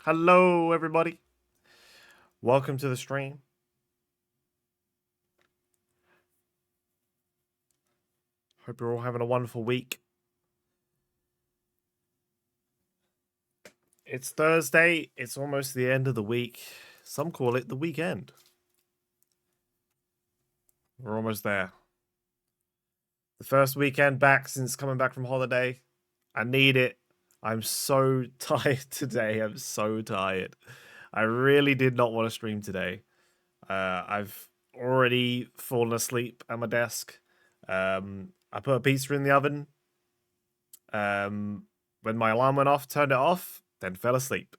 Hello, everybody. Welcome to the stream. Hope you're all having a wonderful week. It's Thursday. It's almost the end of the week. Some call it the weekend. We're almost there. The first weekend back since coming back from holiday. I need it. I'm so tired today. I'm so tired. I really did not want to stream today. I've already fallen asleep at my desk. I put a pizza in the oven. When my alarm went off, turned it off, then fell asleep.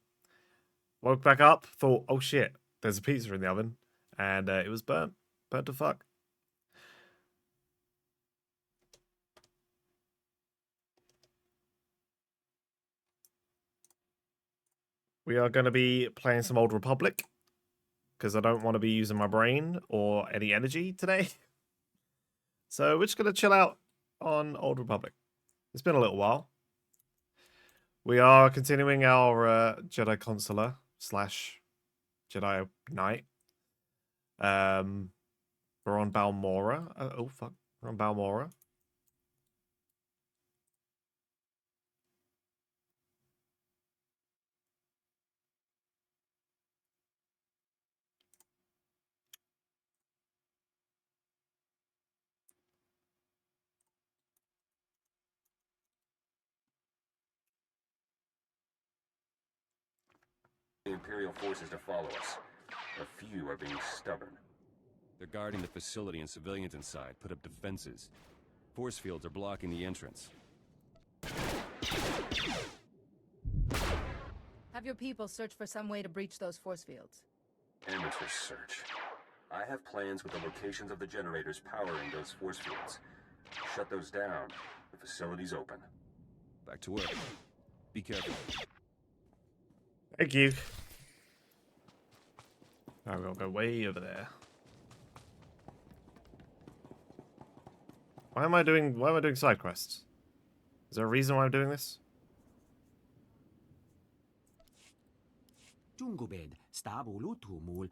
Woke back up, thought, oh shit, there's a pizza in the oven. And it was burnt. Burnt to fuck. We are going to be playing some Old Republic. Because I don't want to be using my brain or any energy today. So we're just going to chill out on Old Republic. It's been a little while. We are continuing our Jedi Consular / Jedi Knight. We're on Balmora. Oh, fuck. We're on Balmora. The Imperial forces to follow us. A few are being stubborn. They're guarding the facility and civilians inside put up defenses. Force fields are blocking the entrance. Have your people search for some way to breach those force fields. Amateur search. I have plans with the locations of the generators powering those force fields. Shut those down. The facility's open. Back to work. Be careful. Thank you. Now we'll go way over there. Why am I doing side quests? Is there a reason why I'm doing this? Jungobed stabulutumul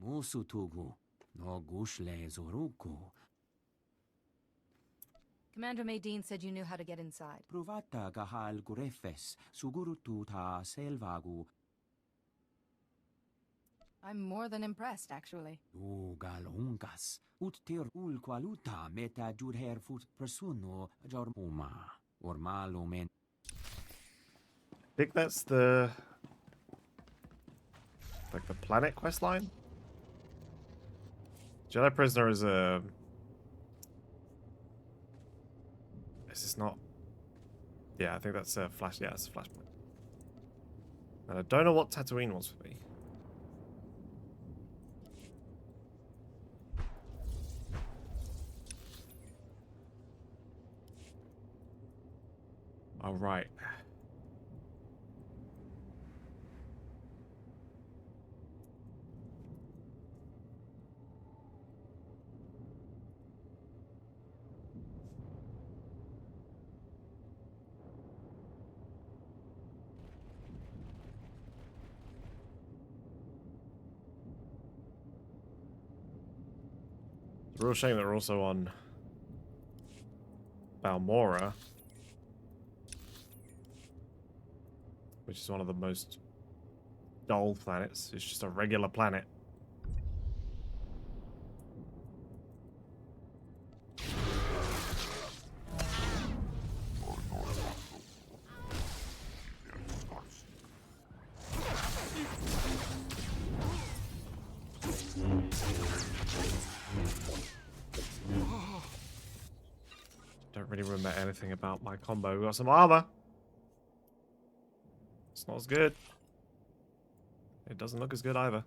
musutugu no gushle zoruku. Commander Maydeen said you knew how to get inside. Provata gahal gurefes sugurutu ta selvagu. I'm more than impressed, actually. Galongas uttir ulqualuta meta jurher fut persono jormuma ormalo men. I think that's the planet quest line. Jedi prisoner is a. Is this not? Yeah, I think that's a flash. Yeah, it's a flashpoint. And I don't know what Tatooine wants for me. All right. It's a real shame that we're also on Balmora, which is one of the most dull planets. It's just a regular planet. Don't really remember anything about my combo. We got some armor. It's not as good. It doesn't look as good either.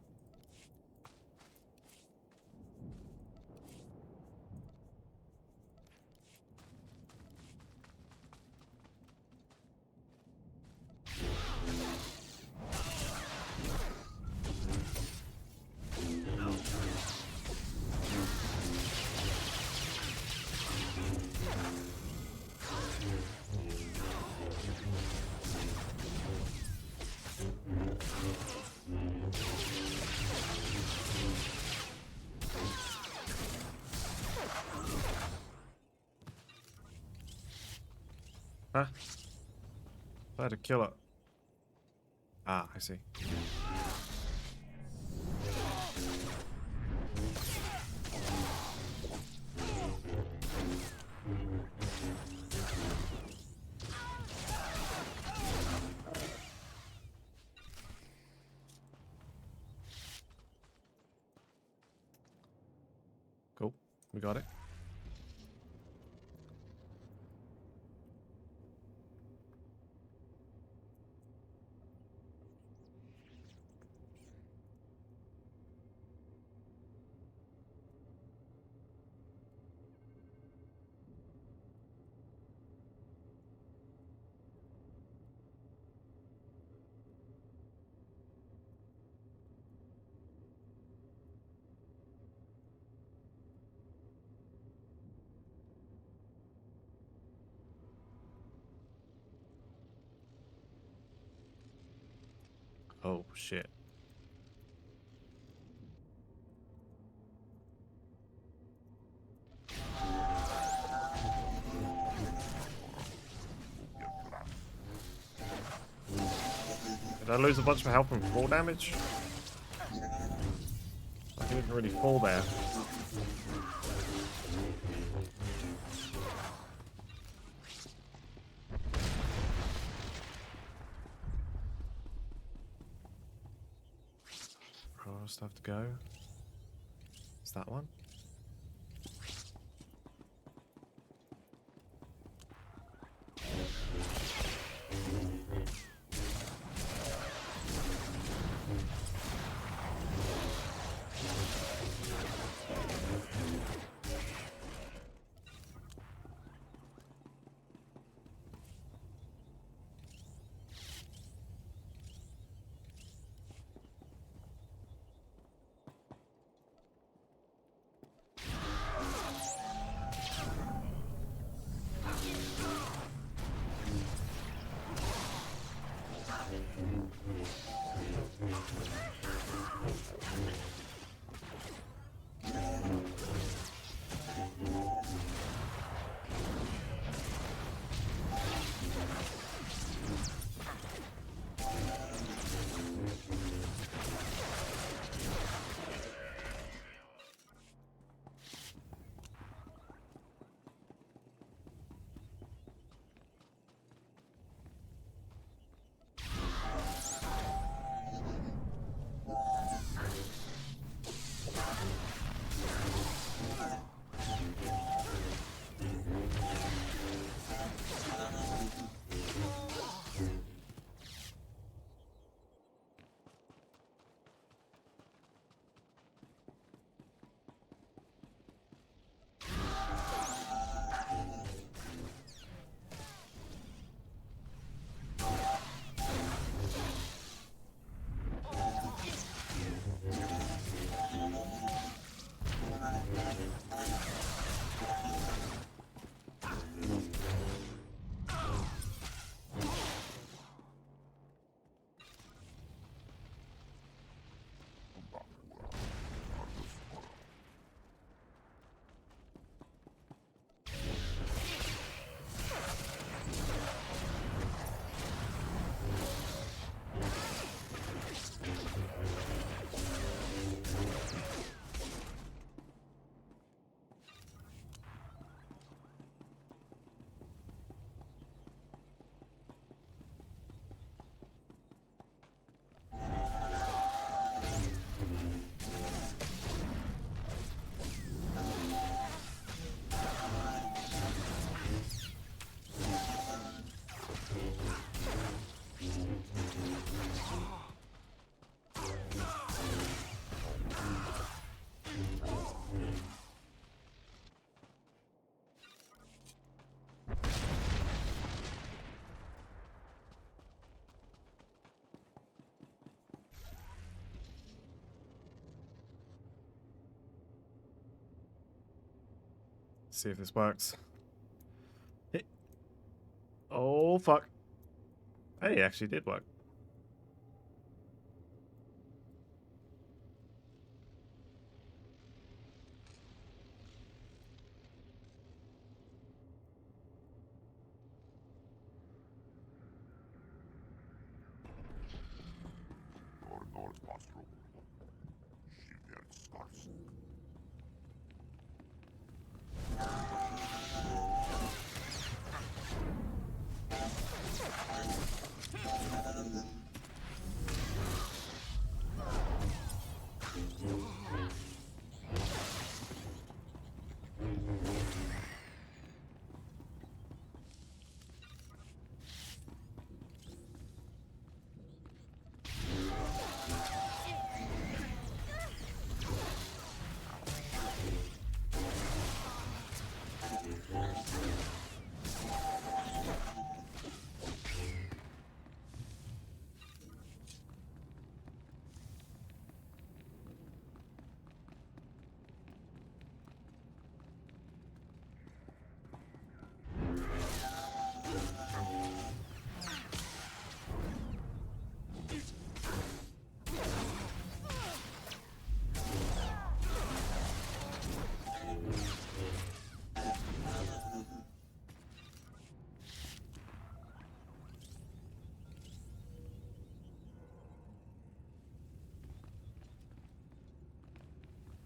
Huh? I had to kill it. Ah, I see. Cool. We got it. Oh, shit. Did I lose a bunch of health from fall damage? I didn't really fall there. First have to go. Is that one? See if this works. Hey. Oh, fuck. Hey, it actually did work.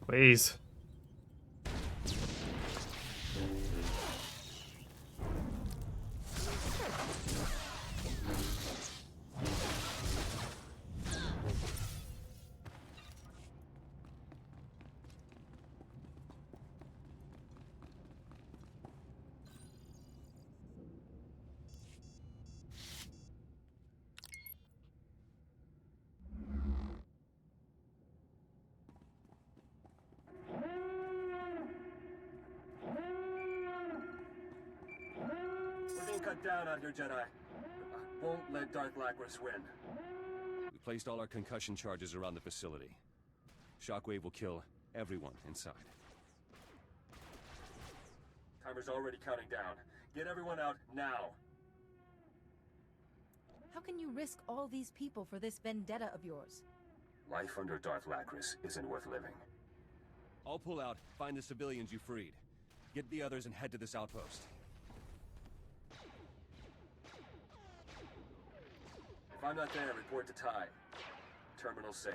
Please. We're being cut down out here, Jedi. Won't let Darth Lacris win. We placed all our concussion charges around the facility. Shockwave will kill everyone inside. Timer's already counting down. Get everyone out now. How can you risk all these people for this vendetta of yours? Life under Darth Lacris isn't worth living. I'll pull out, find the civilians you freed. Get the others and head to this outpost. If I'm not there, report to Ty. Terminal safe.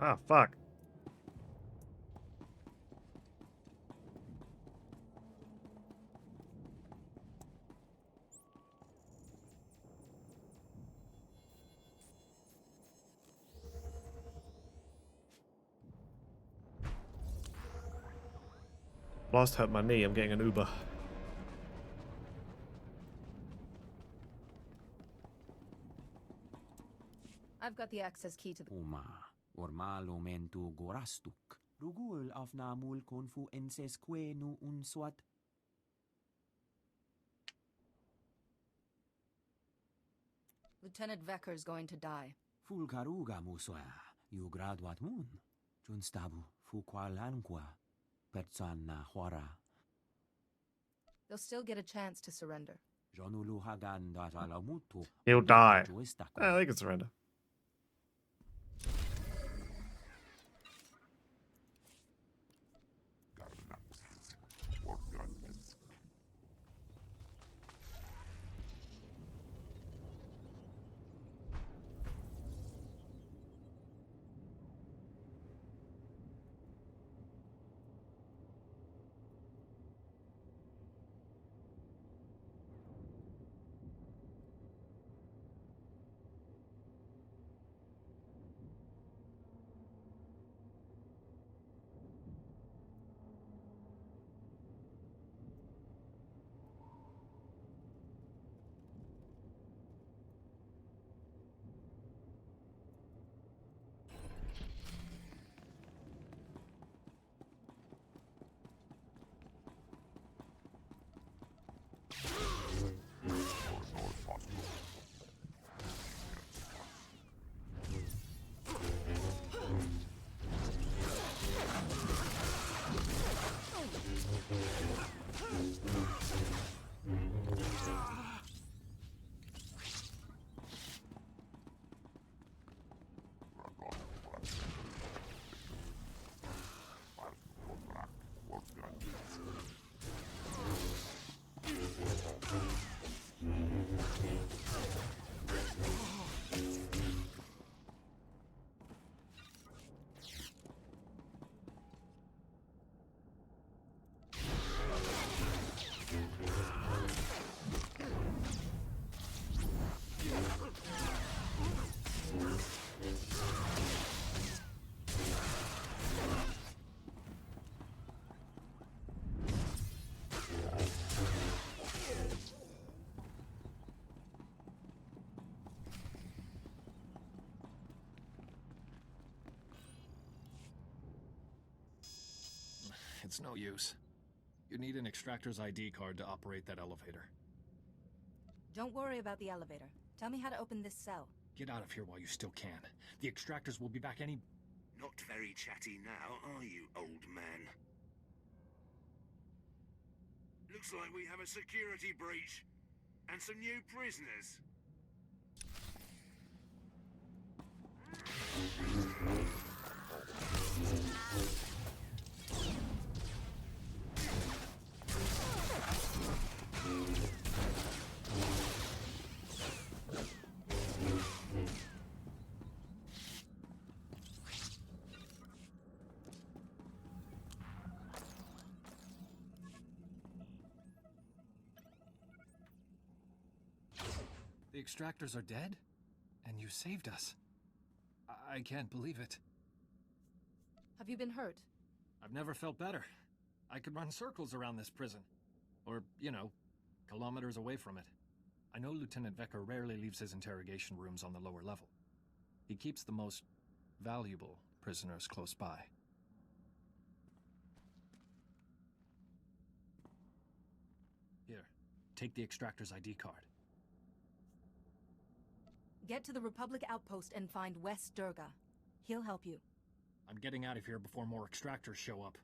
Ah, fuck. Blast hurt my knee. I'm getting an Uber. I've got the access key to the... Uma, ormalo mentu gorastuk. Rugul afnamul konfu enses quenu unswat. Lieutenant Vecker's going to die. Fulkaruga musoya, you graduat mun. Junstabu fuqualanqua. Pertsana huara. They'll still get a chance to surrender. Jonulu hagan datalamutu. He'll die. Oh, they can surrender. It's no use. You need an extractor's ID card to operate that elevator. Don't worry about the elevator. Tell me how to open this cell. Get out of here while you still can. The extractors will be back any... Not very chatty now, are you, old man? Looks like we have a security breach. And some new prisoners. The extractors are dead? And you saved us. I can't believe it. Have you been hurt? I've never felt better. I could run circles around this prison. Or, you know, kilometers away from it. I know Lieutenant Vecker rarely leaves his interrogation rooms on the lower level. He keeps the most valuable prisoners close by. Here, take the extractor's ID card. Get to the Republic outpost and find Wes Durga. He'll help you. I'm getting out of here before more extractors show up.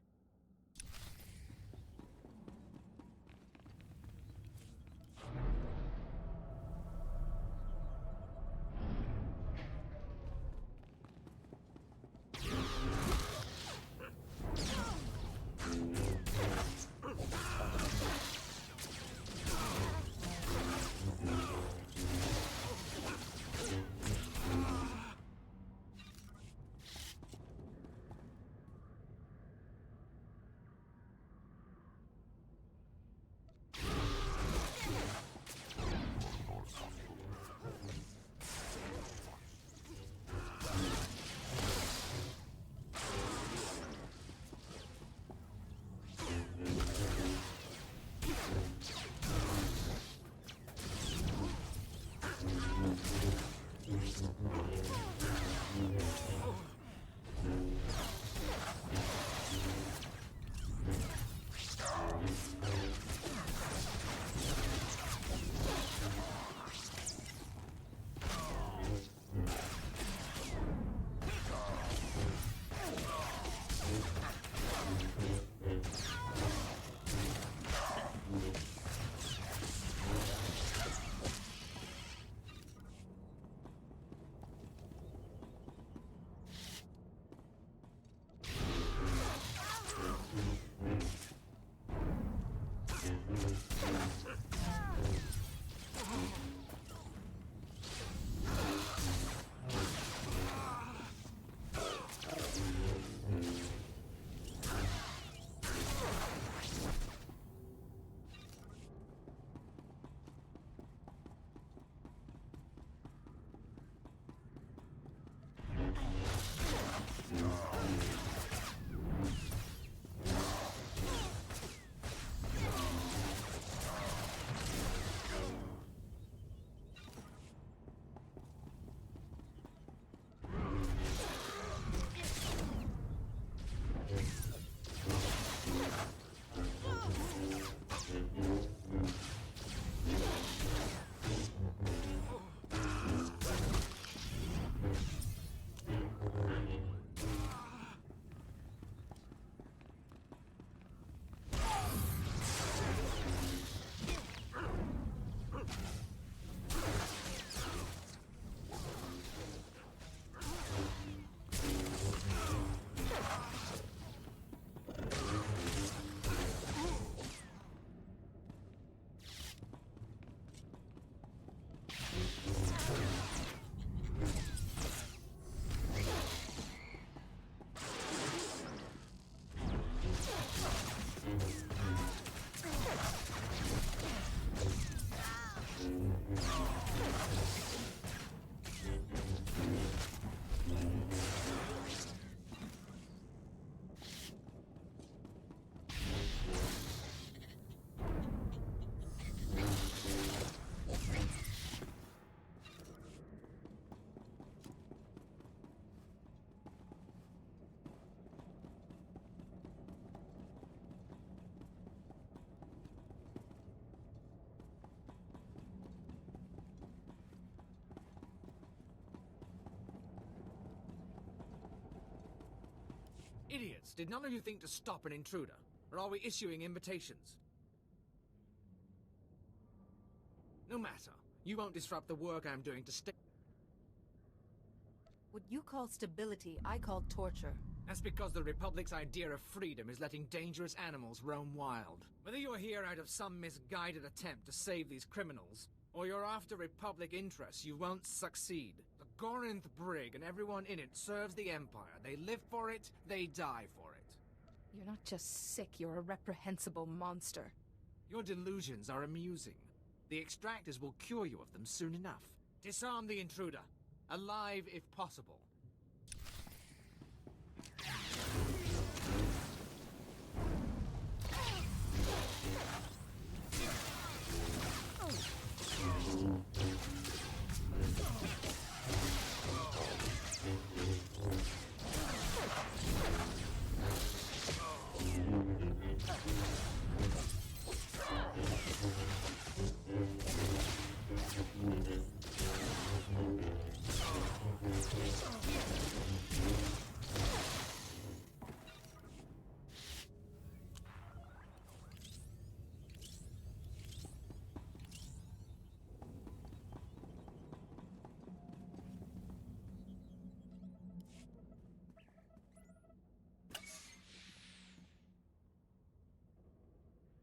Idiots! Did none of you think to stop an intruder? Or are we issuing invitations? No matter. You won't disrupt the work I'm doing to stay. What you call stability, I call torture. That's because the Republic's idea of freedom is letting dangerous animals roam wild. Whether you're here out of some misguided attempt to save these criminals, or you're after Republic interests, you won't succeed. The Gorinth Brig and everyone in it serves the Empire. They live for it, they die for it. You're not just sick, you're a reprehensible monster. Your delusions are amusing. The extractors will cure you of them soon enough. Disarm the intruder. Alive if possible.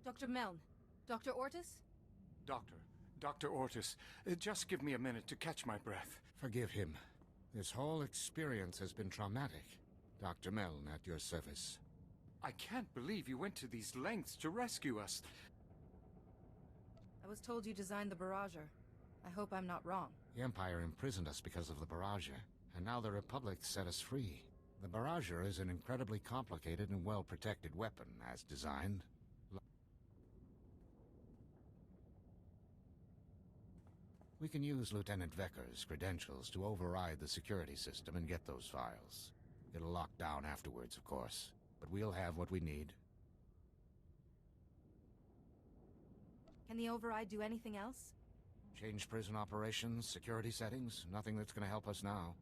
Dr. Meln. Dr. Ortis? Dr. Ortis, just give me a minute to catch my breath. Forgive him. This whole experience has been traumatic. Dr. Meln at your service. I can't believe you went to these lengths to rescue us. I was told you designed the barrager. I hope I'm not wrong. The Empire imprisoned us because of the barrager, and now the Republic set us free. The barrager is an incredibly complicated and well-protected weapon, as designed. We can use Lieutenant Vecker's credentials to override the security system and get those files. It'll lock down afterwards, of course, but we'll have what we need. Can the override do anything else? Change prison operations, security settings, nothing that's gonna help us now.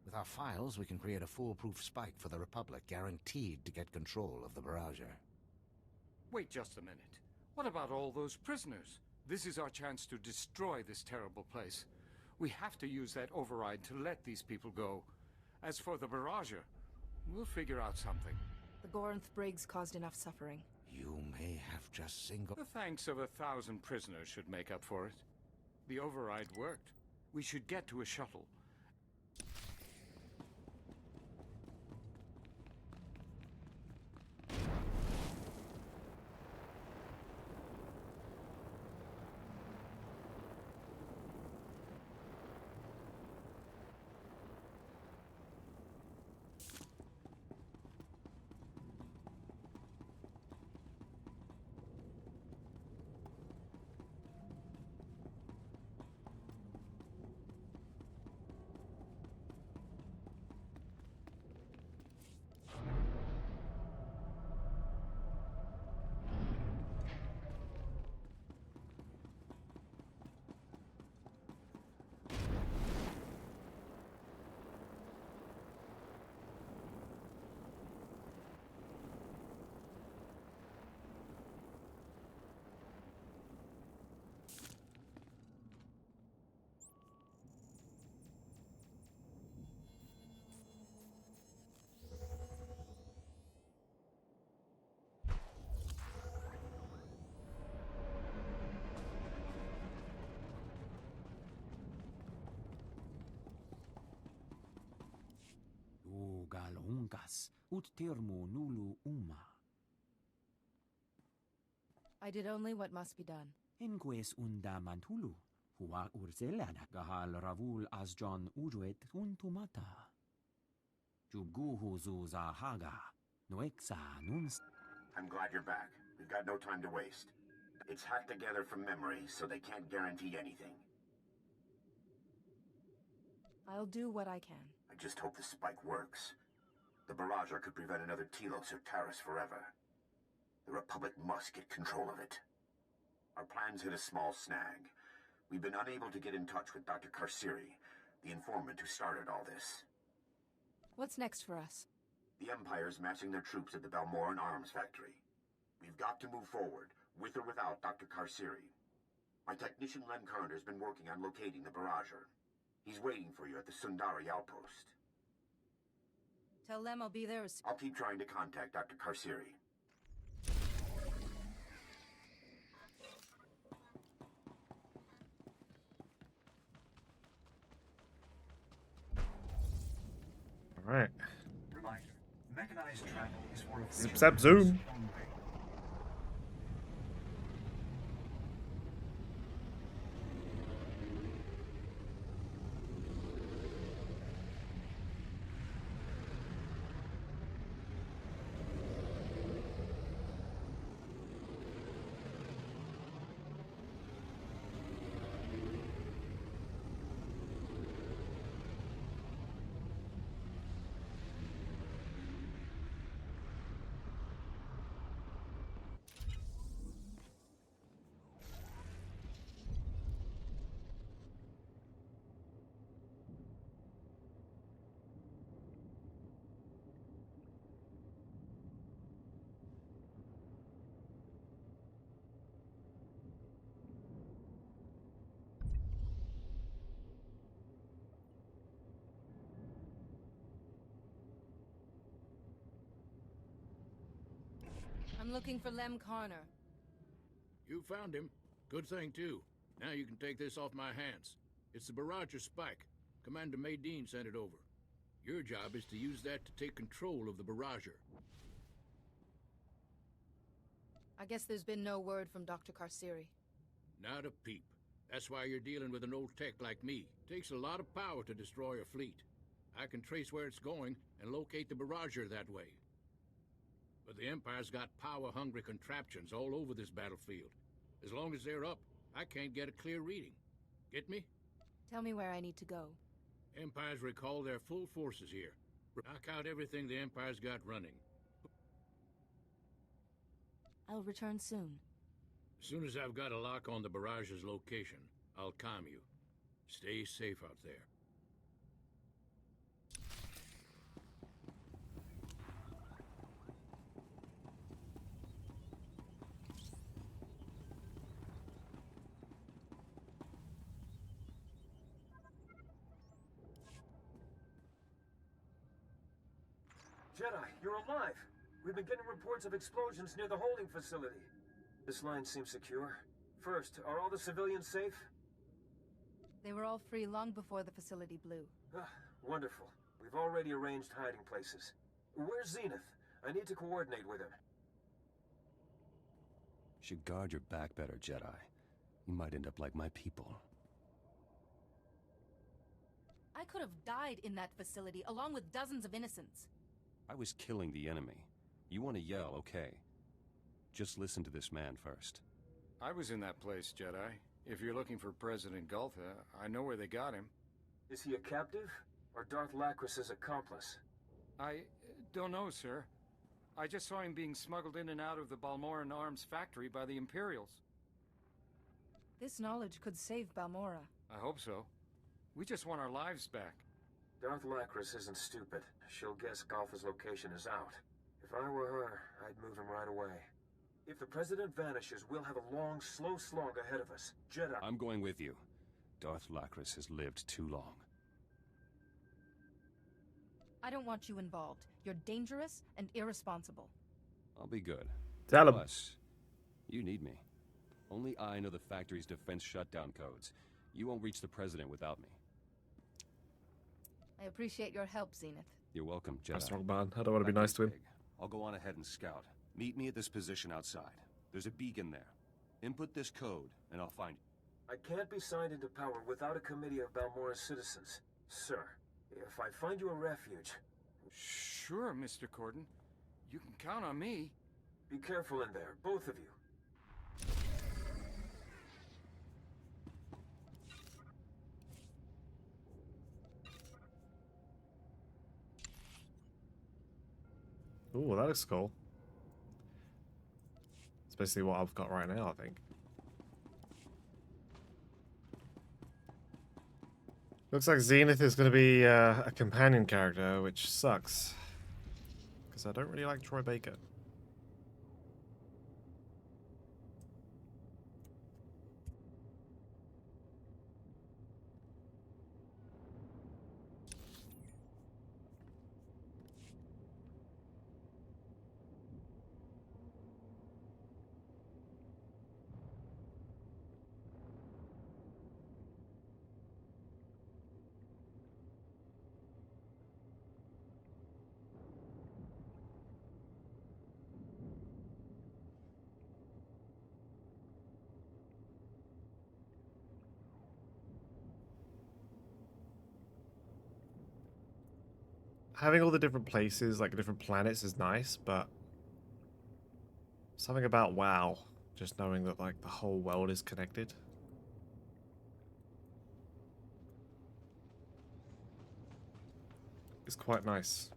With our files, we can create a foolproof spike for the Republic, guaranteed to get control of the barrager. Wait just a minute. What about all those prisoners? This is our chance to destroy this terrible place. We have to use that override to let these people go. As for the barrager, we'll figure out something. The Gorinth Briggs caused enough suffering. You may have just singled... The thanks of 1,000 prisoners should make up for it. The override worked. We should get to a shuttle. Galungas ut termo nulu uma. I did only what must be done. Enques unda mantulu, hua urzelana gahal ravul asjon ujuet untumata. Jubguhu zuza haga, noexa nuns. I'm glad you're back. We've got no time to waste. It's hacked together from memory, so they can't guarantee anything. I'll do what I can. I just hope the spike works. The barrager could prevent another Telos or Taris forever. The Republic must get control of it. Our plans hit a small snag. We've been unable to get in touch with Dr. Karsiri, the informant who started all this. What's next for us? The Empire's massing their troops at the Balmoran Arms Factory. We've got to move forward, with or without Dr. Karsiri. My technician Lem Carter's been working on locating the barrager. He's waiting for you at the Sundari outpost. Tell Lem I'll be there as... I'll keep trying to contact Dr. Karsiri. All right. Reminder, mechanized travel is for Zip zap zoom. I'm looking for Lem Carner. You found him. Good thing, too. Now you can take this off my hands. It's the Barrager Spike. Commander Maydeen sent it over. Your job is to use that to take control of the Barrager. I guess there's been no word from Dr. Karsiri. Not a peep. That's why you're dealing with an old tech like me. Takes a lot of power to destroy a fleet. I can trace where it's going and locate the Barrager that way. But the Empire's got power-hungry contraptions all over this battlefield. As long as they're up, I can't get a clear reading. Get me? Tell me where I need to go. Empire's recall their full forces here. Knock out everything the Empire's got running. I'll return soon. As soon as I've got a lock on the Barrage's location, I'll calm you. Stay safe out there. Jedi, you're alive! We've been getting reports of explosions near the holding facility. This line seems secure. First, are all the civilians safe? They were all free long before the facility blew. Ah, wonderful. We've already arranged hiding places. Where's Zenith? I need to coordinate with him. Should guard your back better, Jedi. You might end up like my people. I could have died in that facility, along with dozens of innocents. I was killing the enemy. You want to yell, okay. Just listen to this man first. I was in that place, Jedi. If you're looking for President Galtha, I know where they got him. Is he a captive? Or Darth Lacris's accomplice? I don't know, sir. I just saw him being smuggled in and out of the Balmoran Arms factory by the Imperials. This knowledge could save Balmora. I hope so. We just want our lives back. Darth Lacris isn't stupid. She'll guess Galtha's location is out. If I were her, I'd move him right away. If the President vanishes, we'll have a long, slow slog ahead of us. Jedi... I'm going with you. Darth Lacris has lived too long. I don't want you involved. You're dangerous and irresponsible. I'll be good. Tell him. Plus, you need me. Only I know the factory's defense shutdown codes. You won't reach the President without me. I appreciate your help, Zenith. You're welcome, Jedi. That's wrong, man. I don't want to be nice to him. I'll go on ahead and scout. Meet me at this position outside. There's a beacon there. Input this code, and I'll find you. I can't be signed into power without a committee of Balmora's citizens. Sir, if I find you a refuge... Sure, Mr. Corden. You can count on me. Be careful in there, both of you. Ooh, that looks cool. It's basically what I've got right now, I think. Looks like Zenith is going to be a companion character, which sucks. Because I don't really like Troy Baker. Having all the different places, like different planets, is nice, but something about WoW, just knowing that like the whole world is connected. It's quite nice.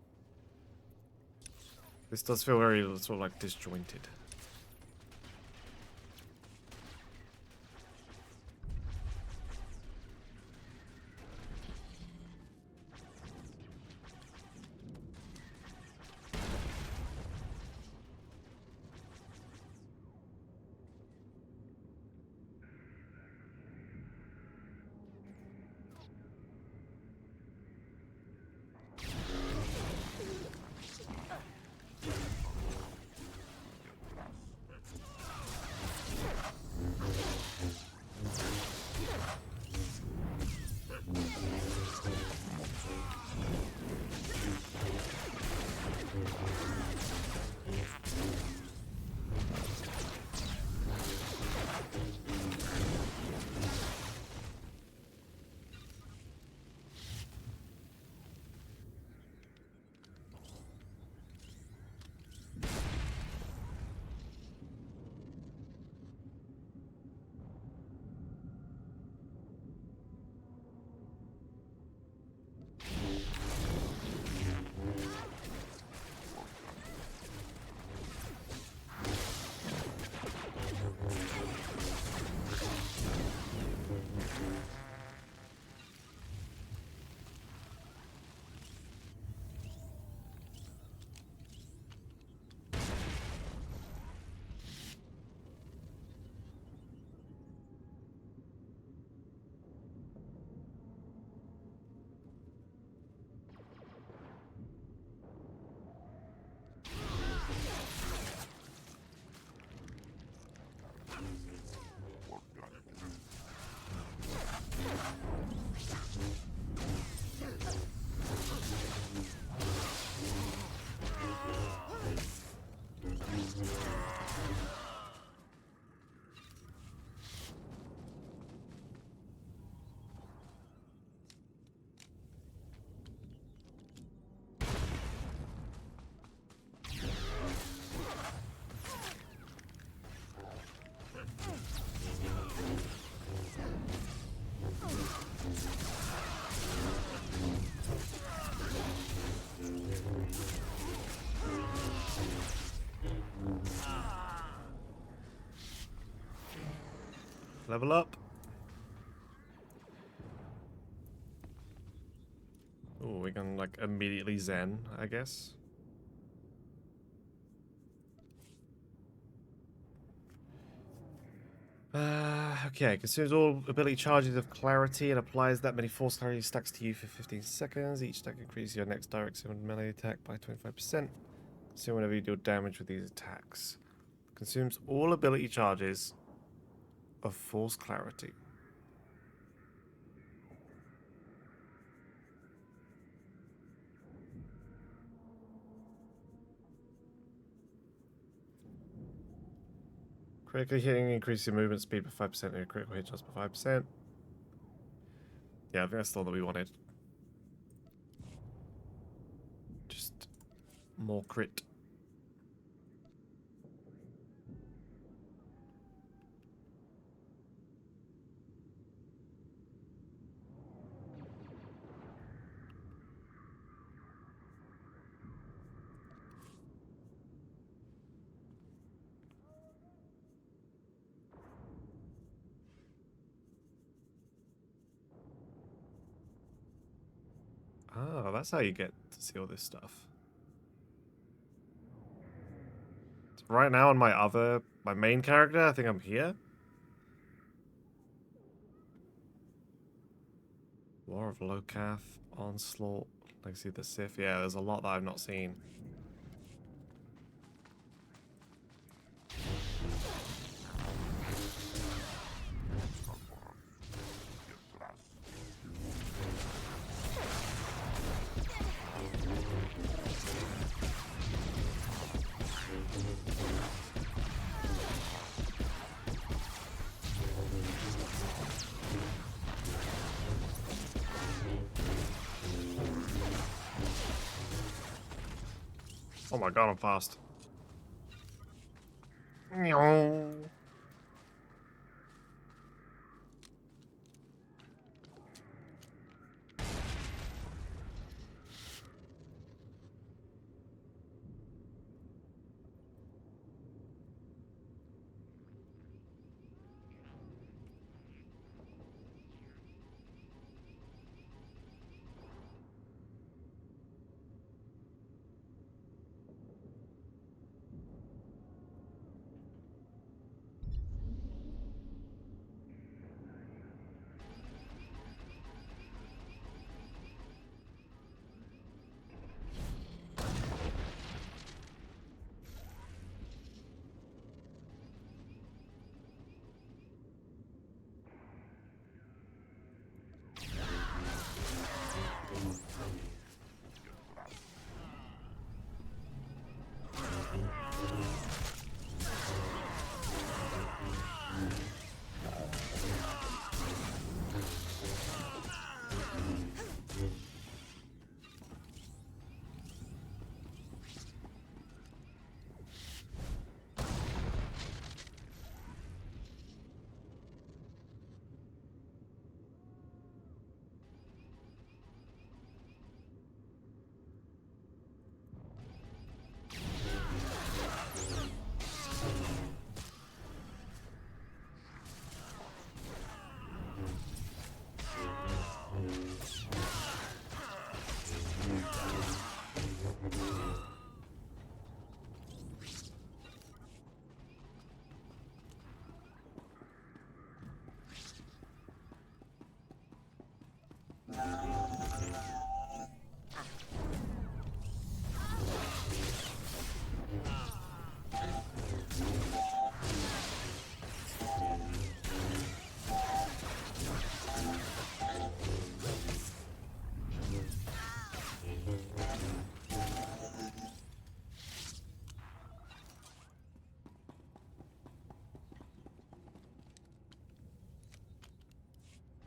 This does feel very sort of like disjointed. Level up. Oh, we can like immediately Zen, I guess. Okay, consumes all ability charges of clarity and applies that many force clarity stacks to you for 15 seconds. Each stack increases your next direct summon melee attack by 25%. Consume whenever you deal damage with these attacks. Consumes all ability charges of force clarity. Critically hitting increases your movement speed by 5% and your critical hit chance by 5%. Yeah, I think that's all that we wanted. Just more crit. Oh, that's how you get to see all this stuff. right now on my main character, I think I'm here. War of Locath, Onslaught, Legacy of the Sith. Yeah, there's a lot that I've not seen. Oh my god, I'm fast.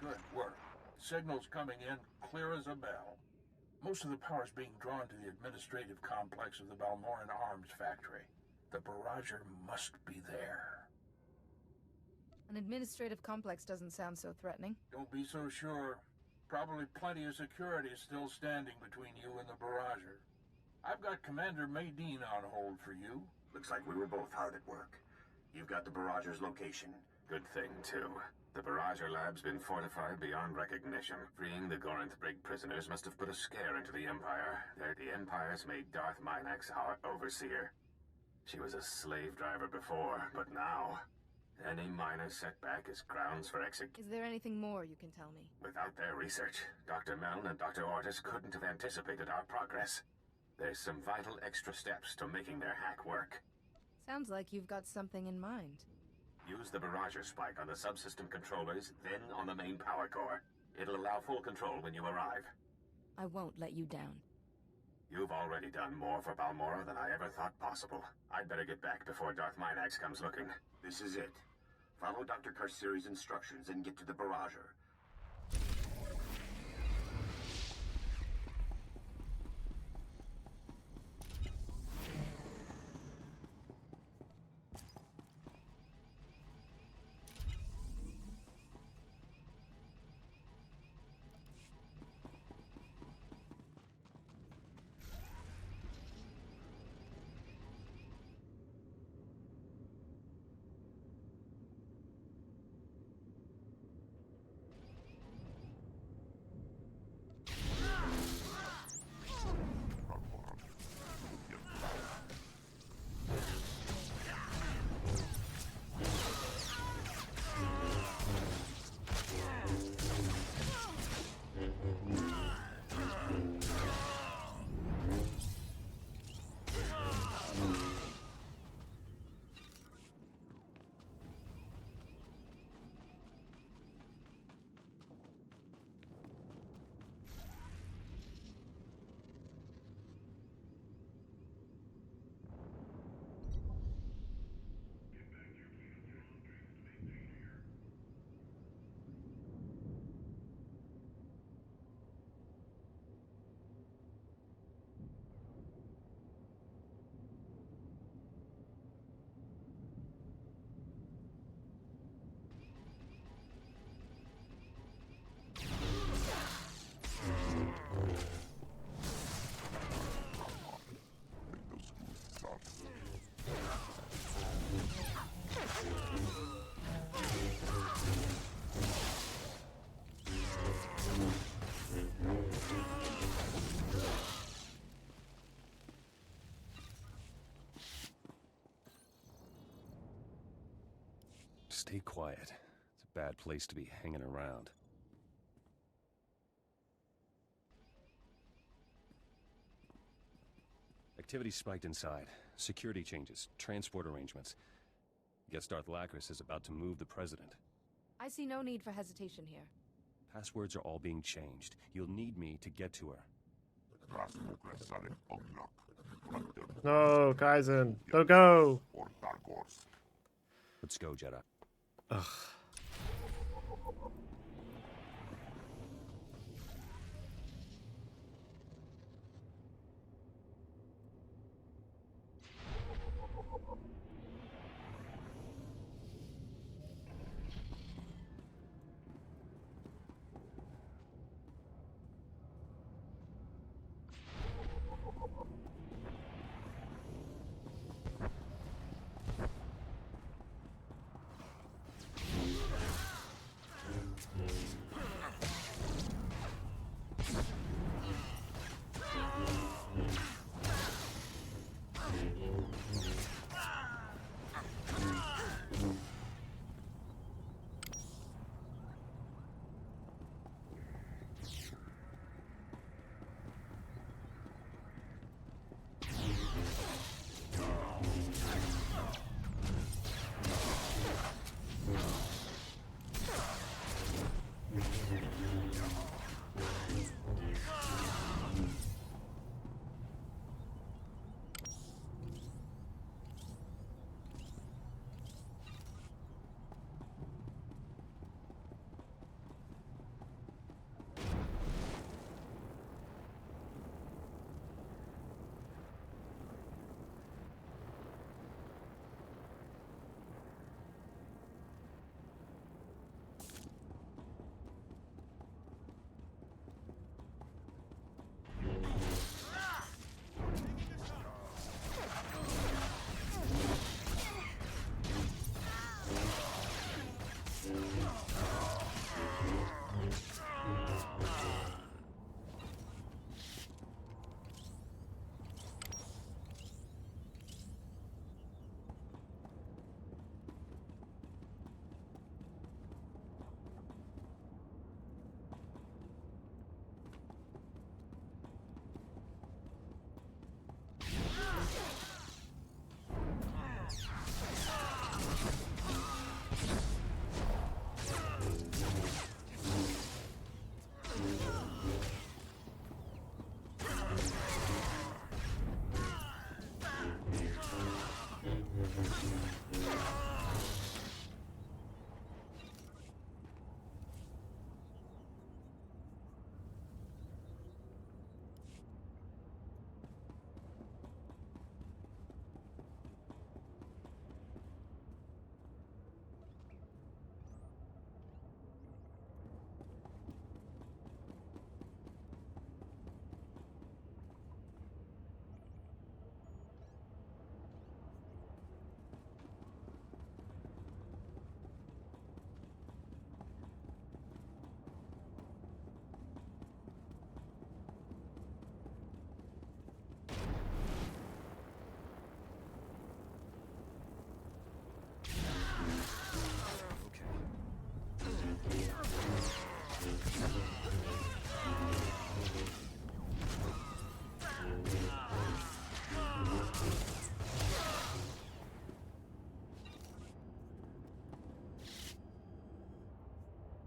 Good work. Signal's coming in clear as a bell. Most of the power's being drawn to the administrative complex of the Balmoran Arms Factory. The barrager must be there. An administrative complex doesn't sound so threatening. Don't be so sure. Probably plenty of security is still standing between you and the barrager. I've got Commander Maydeen on hold for you. Looks like we were both hard at work. You've got the barrager's location. Good thing, too. The Barrager lab's been fortified beyond recognition. Freeing the Gorinth Brig prisoners must have put a scare into the Empire. The Empire's made Darth Minax our overseer. She was a slave driver before, but now, any minor setback is grounds for execution. Is there anything more you can tell me? Without their research, Dr. Meln and Dr. Ortis couldn't have anticipated our progress. There's some vital extra steps to making their hack work. Sounds like you've got something in mind. Use the Barrager spike on the subsystem controllers, then on the main power core. It'll allow full control when you arrive. I won't let you down. You've already done more for Balmora than I ever thought possible. I'd better get back before Darth Minax comes looking. This is it. Follow Dr. Karsiri's instructions and get to the barrager. Stay quiet. It's a bad place to be hanging around. Activity spiked inside. Security changes, transport arrangements. Guess Darth Lacris is about to move the president. I see no need for hesitation here. Passwords are all being changed. You'll need me to get to her. No, Kaizen. Don't go. Let's go, Jedi. Ugh.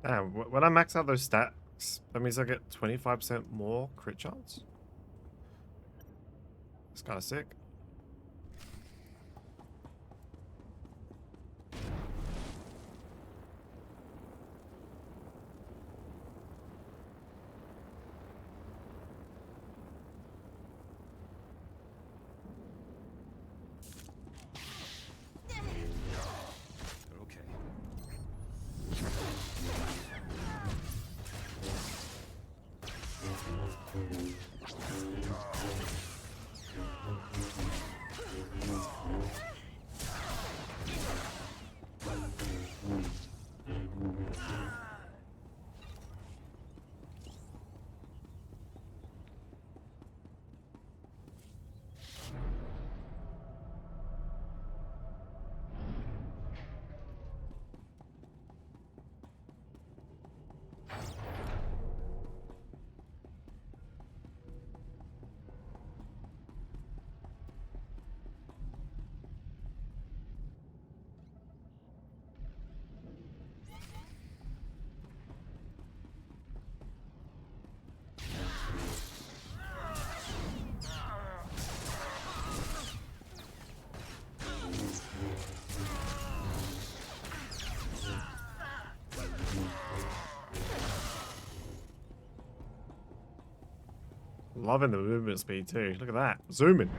Damn, when I max out those stats, that means I get 25% more crit chance? It's kind of sick. Okay. Loving the movement speed too. Look at that. Zooming.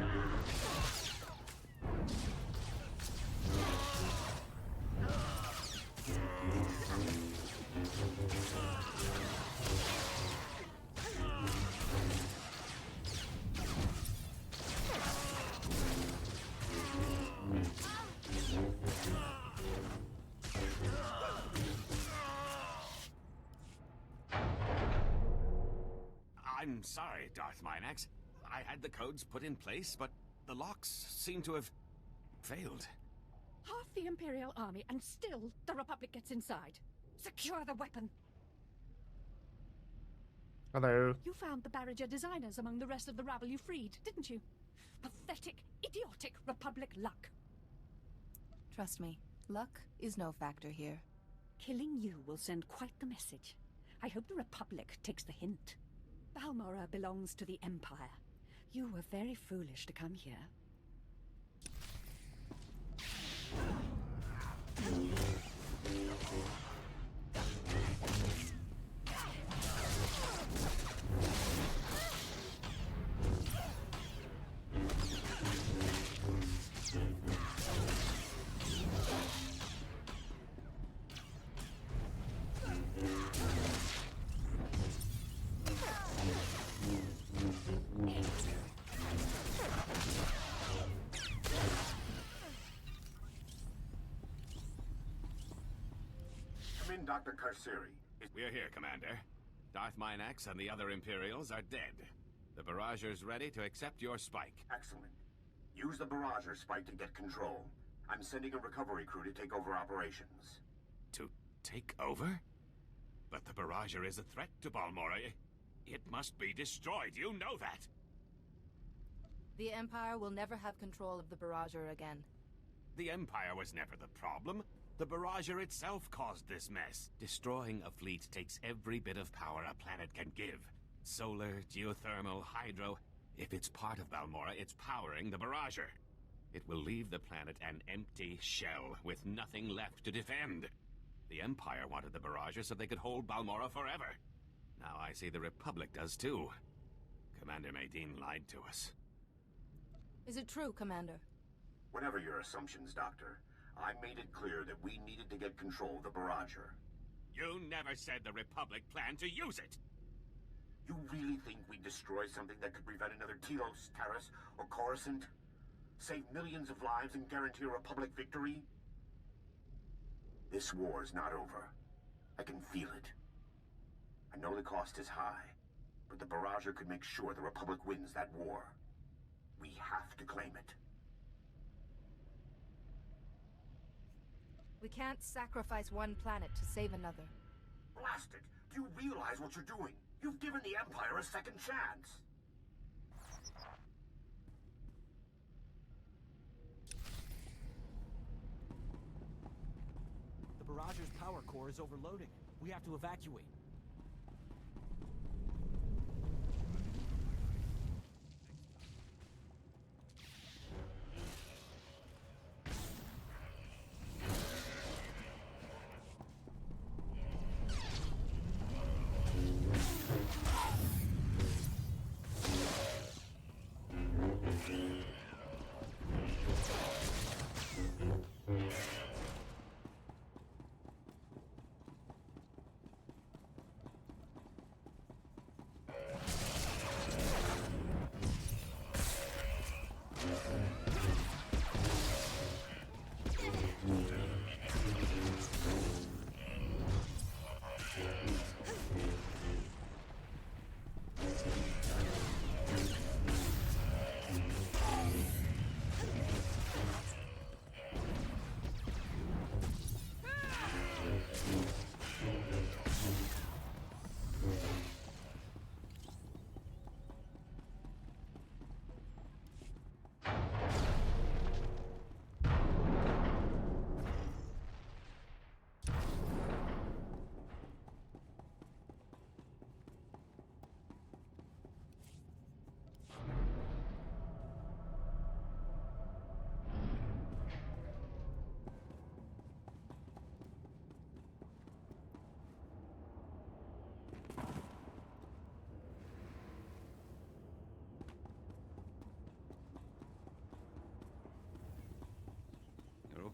I'm sorry, Darth Minax. I had the codes put in place, but the locks seem to have failed. Half the Imperial Army, and still the Republic gets inside. Secure the weapon. Hello. You found the Barriger designers among the rest of the rabble you freed, didn't you? Pathetic, idiotic Republic luck. Trust me, luck is no factor here. Killing you will send quite the message. I hope the Republic takes the hint. Balmorra belongs to the Empire. You were very foolish to come here. Come in, Dr. Karsiri. We're here, Commander. Darth Minax and the other Imperials are dead. The Barrager's ready to accept your spike. Excellent. Use the Barrager spike to get control. I'm sending a recovery crew to take over operations. To take over? But the Barrager is a threat to Balmorra. It must be destroyed. You know that. The Empire will never have control of the Barrager again. The Empire was never the problem. The Barrager itself caused this mess. Destroying a fleet takes every bit of power a planet can give. Solar, geothermal, hydro. If it's part of Balmorra, it's powering the Barrager. It will leave the planet an empty shell with nothing left to defend. The Empire wanted the Barrager so they could hold Balmorra forever. Now I see the Republic does too. Commander Maydeen lied to us. Is it true, Commander? Whatever your assumptions, Doctor, I made it clear that we needed to get control of the Barrager. You never said the Republic planned to use it! You really think we'd destroy something that could prevent another Telos, Taris, or Coruscant? Save millions of lives and guarantee a Republic victory? This war's not over. I can feel it. I know the cost is high, but the Barrager could make sure the Republic wins that war. We have to claim it. We can't sacrifice one planet to save another. Blast it! Do you realize what you're doing? You've given the Empire a second chance! The Barrager's power core is overloading. We have to evacuate.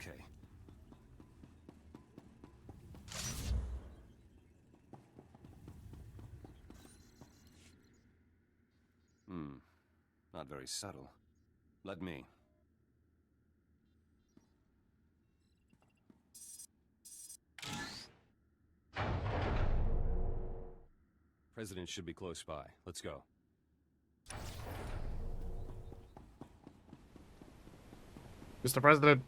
Okay. Not very subtle. Let me. President should be close by. Let's go. Mr. President.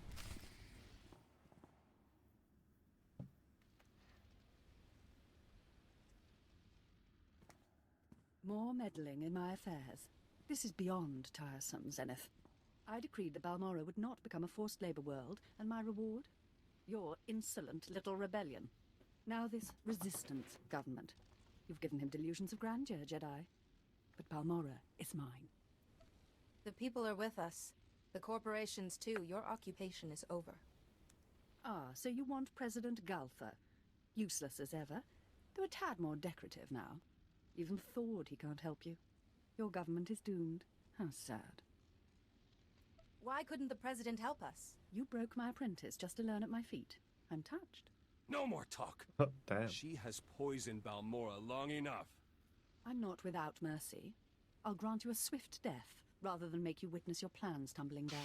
More meddling in my affairs. This is beyond tiresome, Zenith. I decreed that Balmora would not become a forced labor world, and my reward? Your insolent little rebellion. Now this resistance government. You've given him delusions of grandeur, Jedi. But Balmora is mine. The people are with us. The corporations, too. Your occupation is over. Ah, so you want President Galtha. Useless as ever, though a tad more decorative now. Even Thord he can't help you. Your government is doomed. How sad. Why couldn't the president help us? You broke my apprentice just to learn at my feet. I'm touched. No more talk. Damn. She has poisoned Balmora long enough. I'm not without mercy. I'll grant you a swift death, rather than make you witness your plans tumbling down.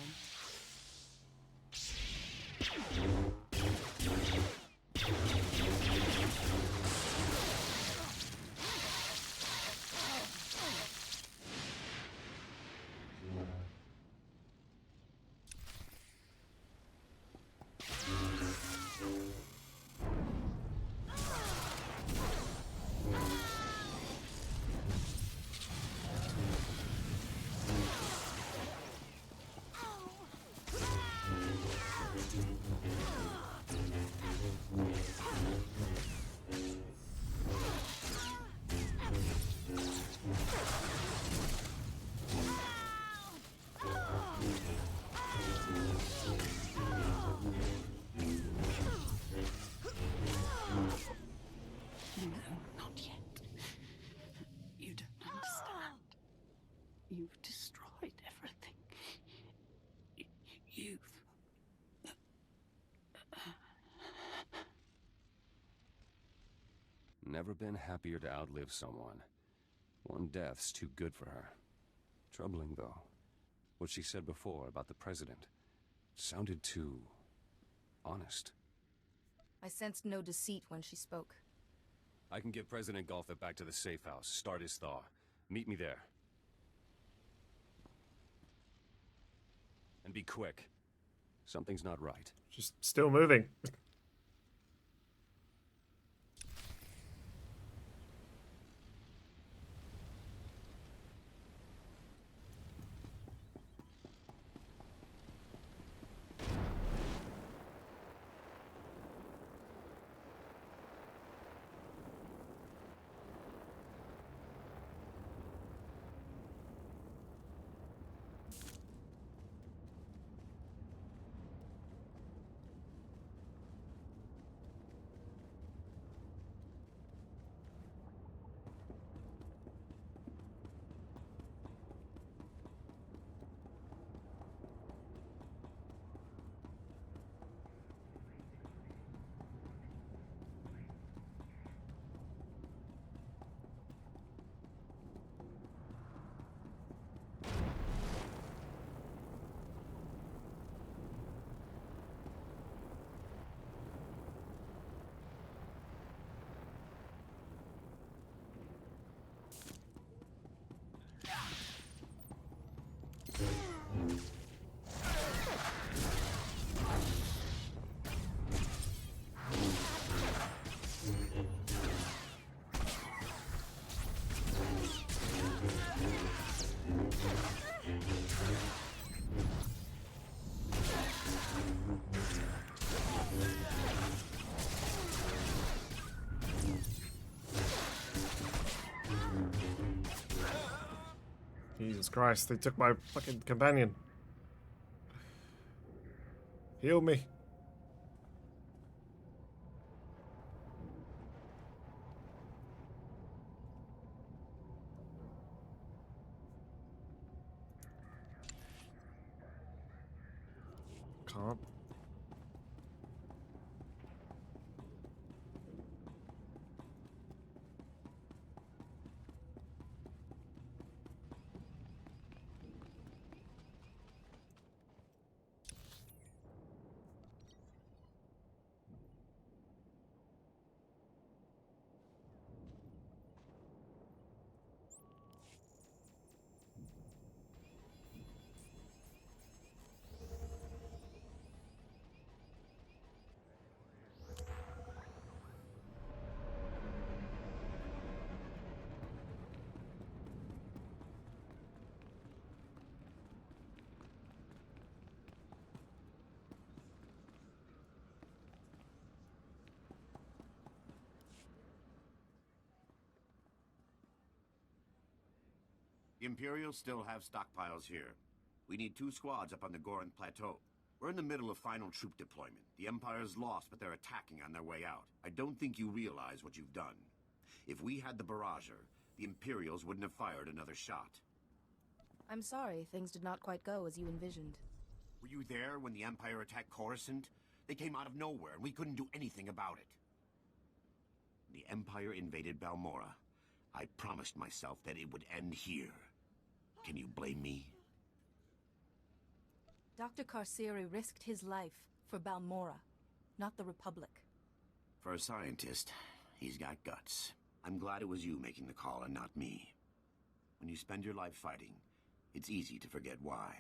You've destroyed everything. You've... Never been happier to outlive someone. One death's too good for her. Troubling, though. What she said before about the president sounded too... honest. I sensed no deceit when she spoke. I can get President Galtha back to the safe house, start his thaw. Meet me there. And be quick. Something's not right. Just still moving. Jesus Christ, they took my fucking companion. Heal me. Can't. The Imperials still have stockpiles here. We need 2 squads up on the Goran Plateau. We're in the middle of final troop deployment. The Empire's lost, but they're attacking on their way out. I don't think you realize what you've done. If we had the Barrager, the Imperials wouldn't have fired another shot. I'm sorry, things did not quite go as you envisioned. Were you there when the Empire attacked Coruscant? They came out of nowhere, and we couldn't do anything about it. The Empire invaded Balmorra. I promised myself that it would end here. Can you blame me? Dr. Carceri risked his life for Balmorra, not the Republic. For a scientist, he's got guts. I'm glad it was you making the call and not me. When you spend your life fighting, it's easy to forget why.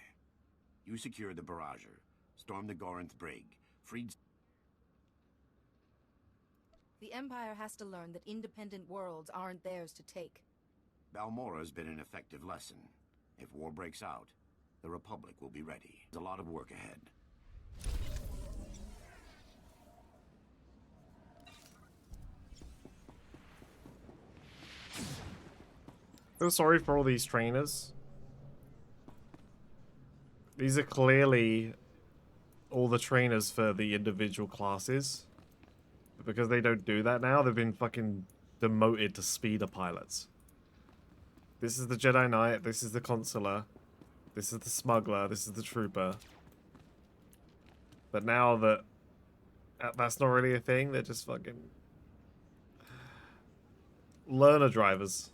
You secured the Barrager, stormed the Goranth Brig, freed... The Empire has to learn that independent worlds aren't theirs to take. Balmorra's been an effective lesson. If war breaks out, the Republic will be ready. There's a lot of work ahead. I'm sorry for all these trainers. These are clearly all the trainers for the individual classes. But because they don't do that now, they've been fucking demoted to speeder pilots. This is the Jedi Knight, this is the Consular, this is the Smuggler, this is the Trooper. But now that that's not really a thing, they're just fucking learner drivers.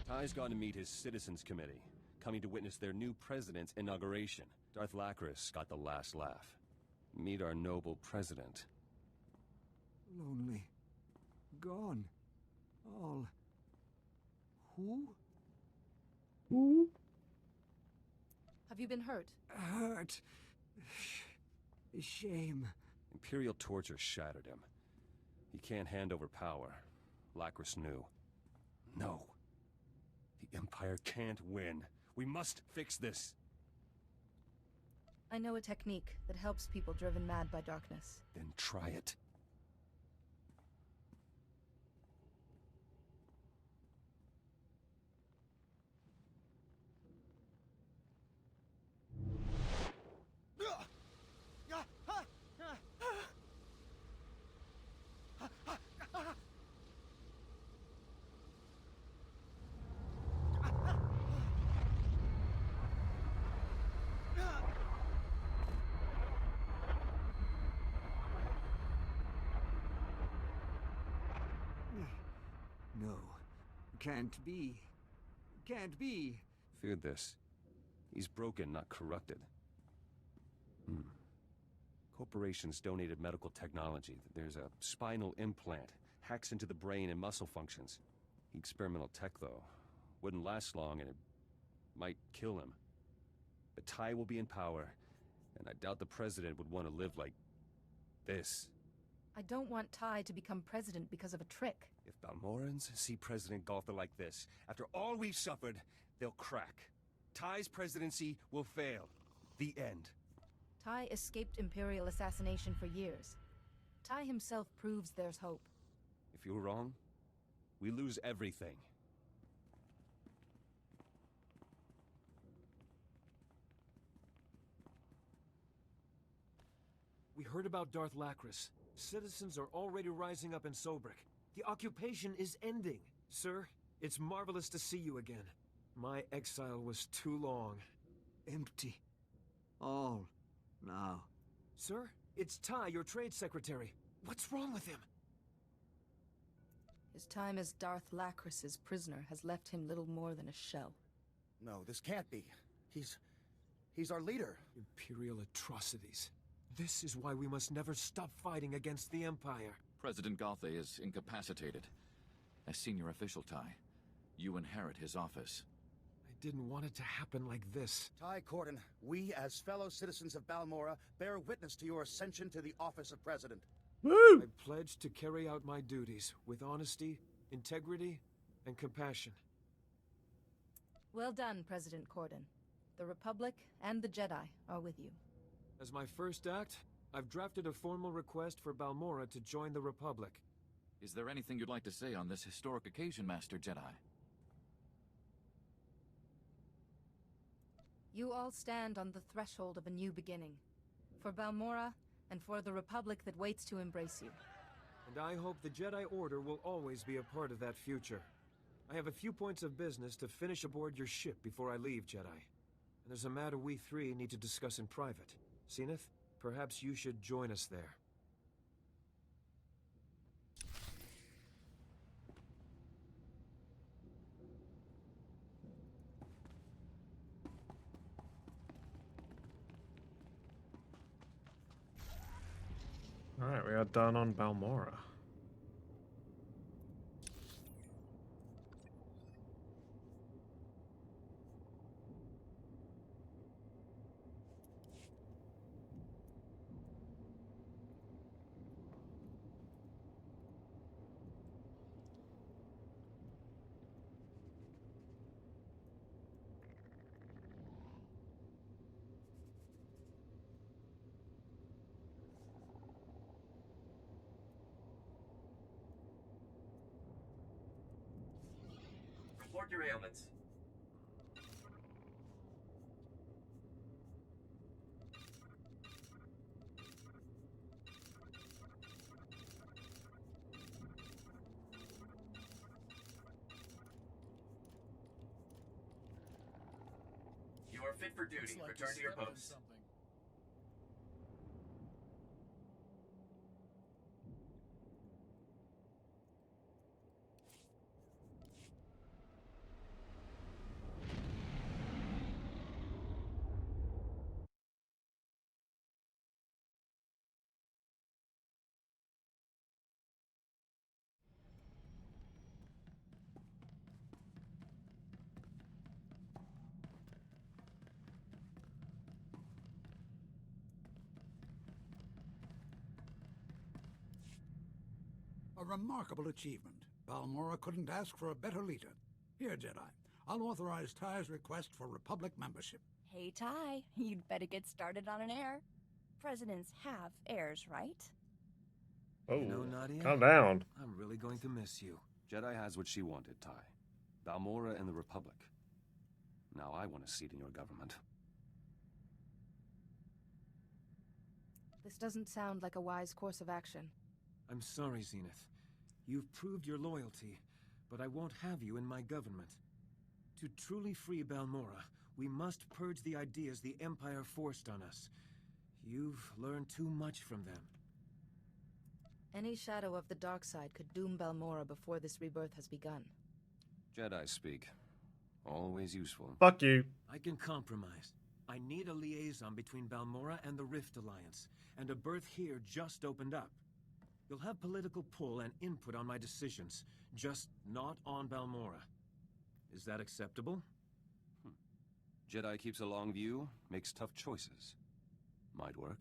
Ty's gone to meet his Citizens Committee, coming to witness their new president's inauguration. Darth Lacris got the last laugh. Meet our noble president. Lonely. Gone. All. Who? Who? Have you been hurt? Hurt. Shame. Imperial torture shattered him. He can't hand over power. Lacris knew. No. The Empire can't win. We must fix this. I know a technique that helps people driven mad by darkness. Then try it. No. Can't be. Can't be. Feared this. He's broken, not corrupted. Corporations donated medical technology. There's a spinal implant. Hacks into the brain and muscle functions. Experimental tech, though. Wouldn't last long, and it might kill him. But Ty will be in power, and I doubt the president would want to live like this. I don't want Ty to become president because of a trick. If Balmorans see President Galtha like this, after all we've suffered, they'll crack. Ty's presidency will fail. The end. Ty escaped Imperial assassination for years. Ty himself proves there's hope. If you're wrong, we lose everything. We heard about Darth Lacris. Citizens are already rising up in Sobrik. The occupation is ending. Sir, it's marvelous to see you again. My exile was too long. Empty. All. Now. Sir, it's Ty, your trade secretary. What's wrong with him? His time as Darth Lacris's prisoner has left him little more than a shell. No, this can't be. He's our leader. Imperial atrocities. This is why we must never stop fighting against the Empire. President Gothe is incapacitated. As senior official, Ty, you inherit his office. I didn't want it to happen like this. Ty Corden, we as fellow citizens of Balmora bear witness to your ascension to the office of President. I pledge to carry out my duties with honesty, integrity, and compassion. Well done, President Corden. The Republic and the Jedi are with you. As my first act, I've drafted a formal request for Balmora to join the Republic. Is there anything you'd like to say on this historic occasion, Master Jedi? You all stand on the threshold of a new beginning. For Balmora, and for the Republic that waits to embrace you. And I hope the Jedi Order will always be a part of that future. I have a few points of business to finish aboard your ship before I leave, Jedi. And there's a matter we three need to discuss in private. Zenith, perhaps you should join us there. Alright, we are done on Balmora. Report your ailments. You are fit for duty. Return to your post. A remarkable achievement. Balmora couldn't ask for a better leader. Here, Jedi, I'll authorize Ty's request for Republic membership. Hey, Ty, you'd better get started on an heir. Presidents have heirs, right? Oh, you know, Nadia, calm down. I'm really going to miss you. Jedi has what she wanted, Ty. Balmora and the Republic. Now I want a seat in your government. This doesn't sound like a wise course of action. I'm sorry, Zenith. You've proved your loyalty, but I won't have you in my government. To truly free Balmora, we must purge the ideas the Empire forced on us. You've learned too much from them. Any shadow of the dark side could doom Balmora before this rebirth has begun. Jedi speak. Always useful. Fuck you. I can compromise. I need a liaison between Balmora and the Rift Alliance, and a berth here just opened up. You'll have political pull and input on my decisions, just not on Balmora. Is that acceptable? Jedi keeps a long view, makes tough choices. Might work.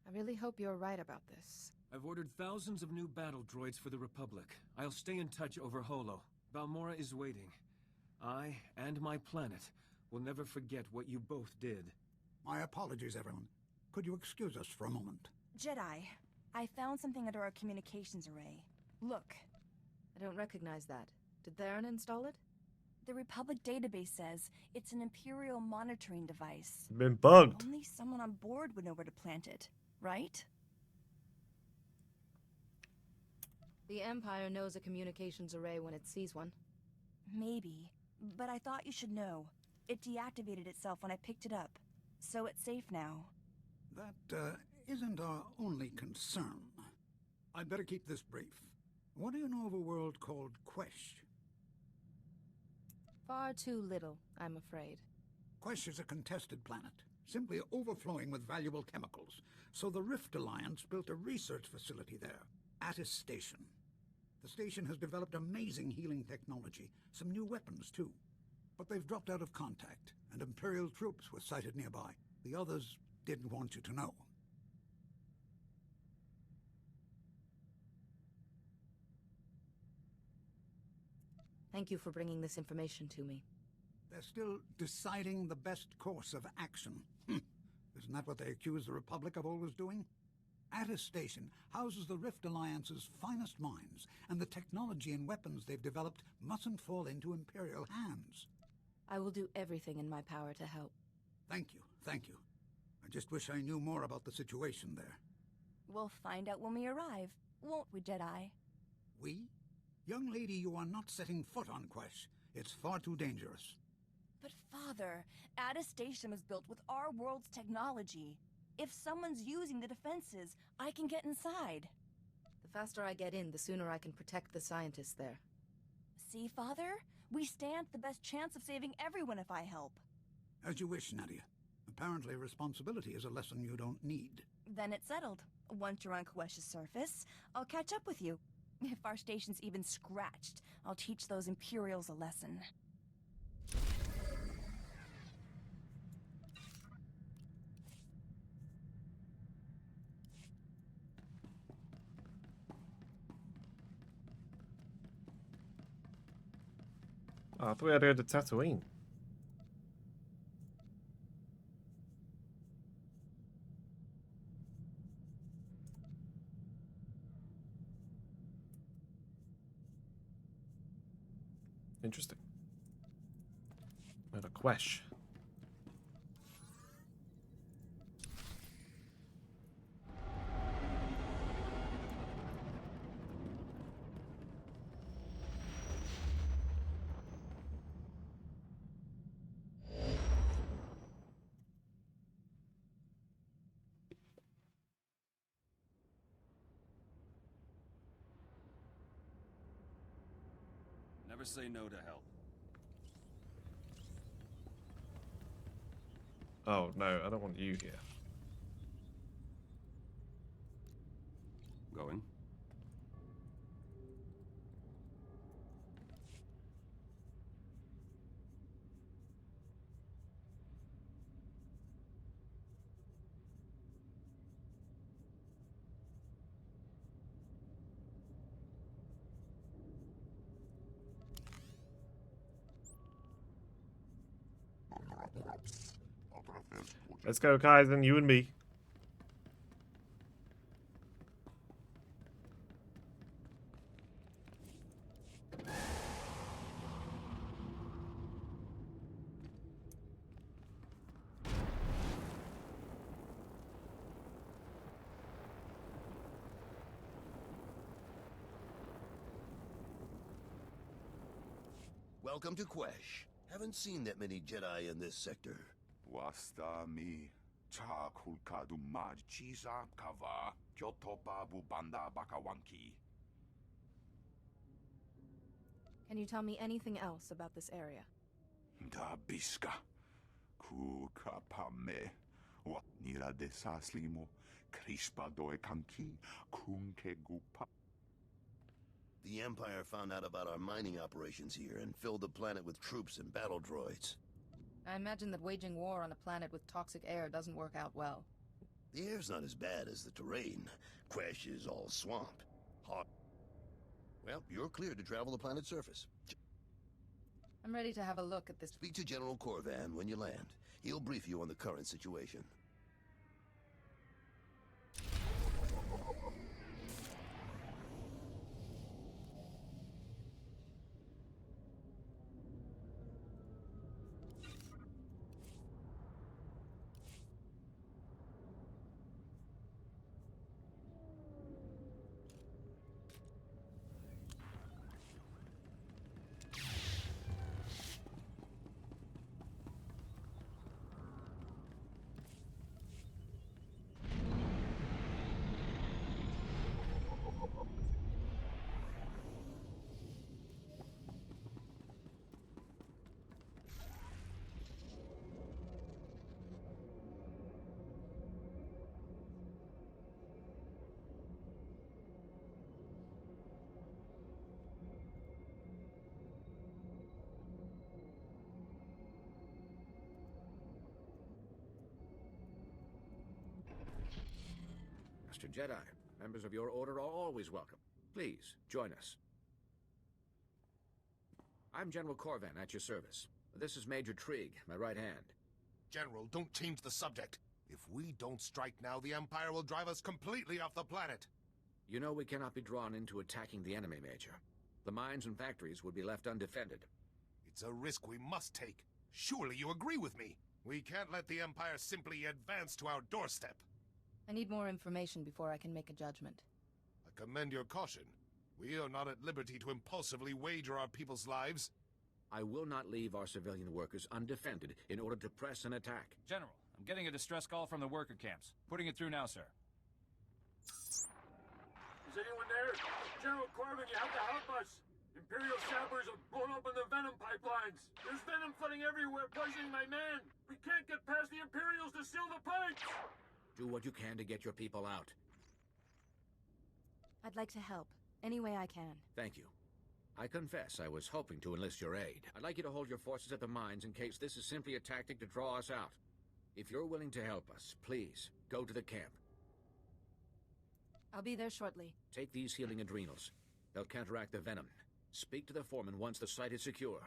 I really hope you're right about this. I've ordered thousands of new battle droids for the Republic. I'll stay in touch over Holo. Balmora is waiting. I and my planet will never forget what you both did. My apologies, everyone. Could you excuse us for a moment? Jedi, I found something under our communications array. Look. I don't recognize that. Did Theron install it? The Republic database says it's an Imperial monitoring device. Been bugged. Only someone on board would know where to plant it, right? The Empire knows a communications array when it sees one. Maybe, but I thought you should know. It deactivated itself when I picked it up, so it's safe now. That, isn't our only concern. I'd better keep this brief. What do you know of a world called Quesh? Far too little, I'm afraid. Quesh is a contested planet, simply overflowing with valuable chemicals. So the Rift Alliance built a research facility there, Attis Station. The station has developed amazing healing technology, some new weapons too. But they've dropped out of contact, and Imperial troops were sighted nearby. The others didn't want you to know. Thank you for bringing this information to me. They're still deciding the best course of action. Isn't that what they accuse the Republic of always doing? Attis Station houses the Rift Alliance's finest minds, and the technology and weapons they've developed mustn't fall into Imperial hands. I will do everything in my power to help. Thank you, thank you. I just wish I knew more about the situation there. We'll find out when we arrive, won't we, Jedi? We? Young lady, you are not setting foot on Quesh. It's far too dangerous. But Father, Attis Station was built with our world's technology. If someone's using the defenses, I can get inside. The faster I get in, the sooner I can protect the scientists there. See, Father? We stand the best chance of saving everyone if I help. As you wish, Nadia. Apparently responsibility is a lesson you don't need. Then it's settled. Once you're on Quesh's surface, I'll catch up with you. If our station's even scratched, I'll teach those Imperials a lesson. Oh, I thought we had to go to Tatooine. Interesting. Not a Quesh. Never say no to help. Oh, no, I don't want you here. Going? Let's go, Kaizen, you and me. Welcome to Quesh. Haven't seen that many Jedi in this sector. Wasta mi chakulkadu majchiza kava kyotopabu banda bakawanki. Can you tell me anything else about this area? Da biska kukapame wa nira de saslimo crispa doe kanki kunke gupa. The Empire found out about our mining operations here and filled the planet with troops and battle droids. I imagine that waging war on a planet with toxic air doesn't work out well. The air's not as bad as the terrain. Quesh is all swamp. Hot. Well, you're cleared to travel the planet's surface. I'm ready to have a look at this. Speak to General Corvan when you land. He'll brief you on the current situation. Master Jedi. Members of your order are always welcome. Please, join us. I'm General Corvan, at your service. This is Major Trigg, my right hand. General, don't change the subject. If we don't strike now, the Empire will drive us completely off the planet. You know we cannot be drawn into attacking the enemy, Major. The mines and factories would be left undefended. It's a risk we must take. Surely you agree with me. We can't let the Empire simply advance to our doorstep. I need more information before I can make a judgment. I commend your caution. We are not at liberty to impulsively wager our people's lives. I will not leave our civilian workers undefended in order to press an attack. General, I'm getting a distress call from the worker camps. Putting it through now, sir. Is anyone there? General Corvan, you have to help us! Imperial sappers have blown open the venom pipelines! There's venom flooding everywhere, poisoning my men! We can't get past the Imperials to seal the pipes! Do what you can to get your people out. I'd like to help, any way I can. Thank you. I confess I was hoping to enlist your aid. I'd like you to hold your forces at the mines in case this is simply a tactic to draw us out. If you're willing to help us, please, go to the camp. I'll be there shortly. Take these healing adrenals. They'll counteract the venom. Speak to the foreman once the site is secure.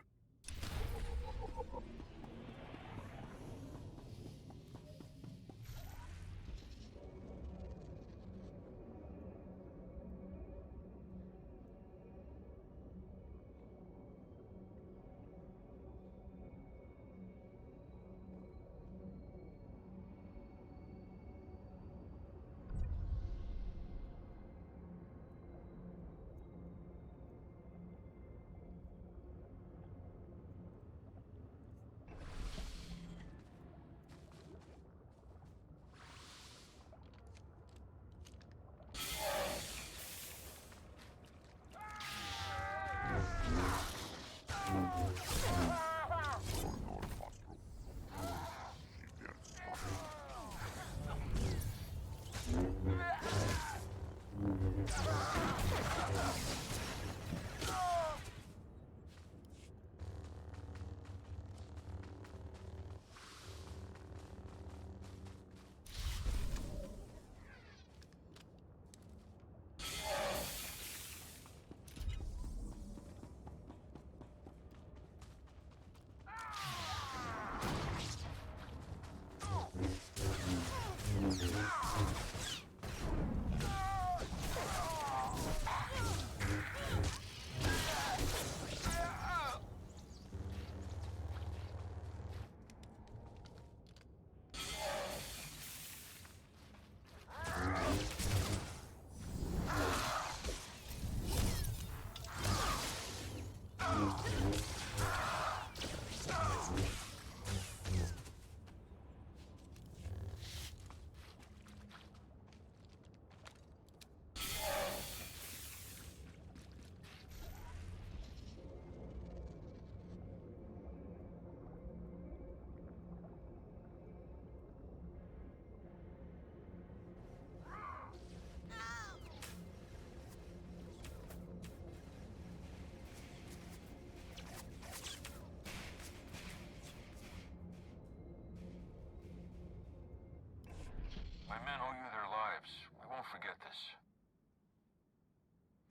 My men owe you their lives. We won't forget this.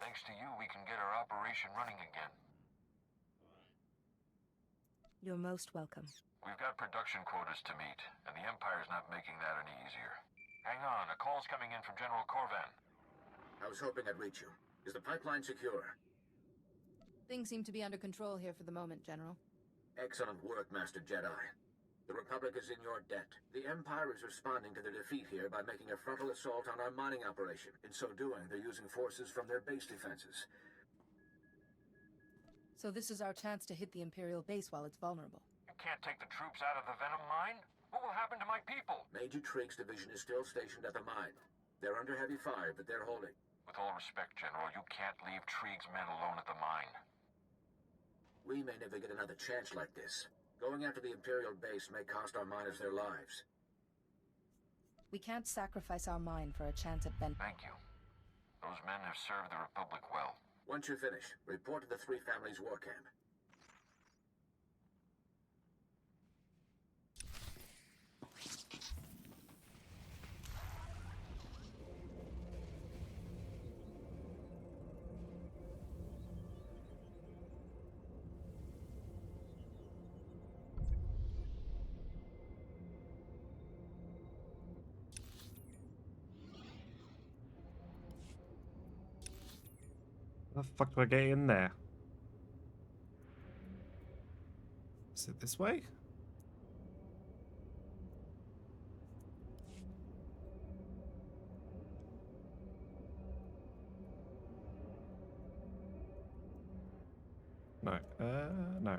Thanks to you, we can get our operation running again. You're most welcome. We've got production quotas to meet, and the Empire's not making that any easier. Hang on, a call's coming in from General Corvan. I was hoping I'd reach you. Is the pipeline secure? Things seem to be under control here for the moment, General. Excellent work, Master Jedi. The Republic is in your debt. The Empire is responding to their defeat here by making a frontal assault on our mining operation. In so doing, they're using forces from their base defenses. So this is our chance to hit the Imperial base while it's vulnerable. You can't take the troops out of the Venom mine? What will happen to my people? Major Trigg's division is still stationed at the mine. They're under heavy fire, but they're holding. With all respect, General, you can't leave Trigg's men alone at the mine. We may never get another chance like this. Going after the Imperial base may cost our miners their lives. We can't sacrifice our mine for a chance at Ben. Thank you. Those men have served the Republic well. Once you're finished, report to the Three Families War Camp. How the fuck do I get in there? Is it this way? No. No.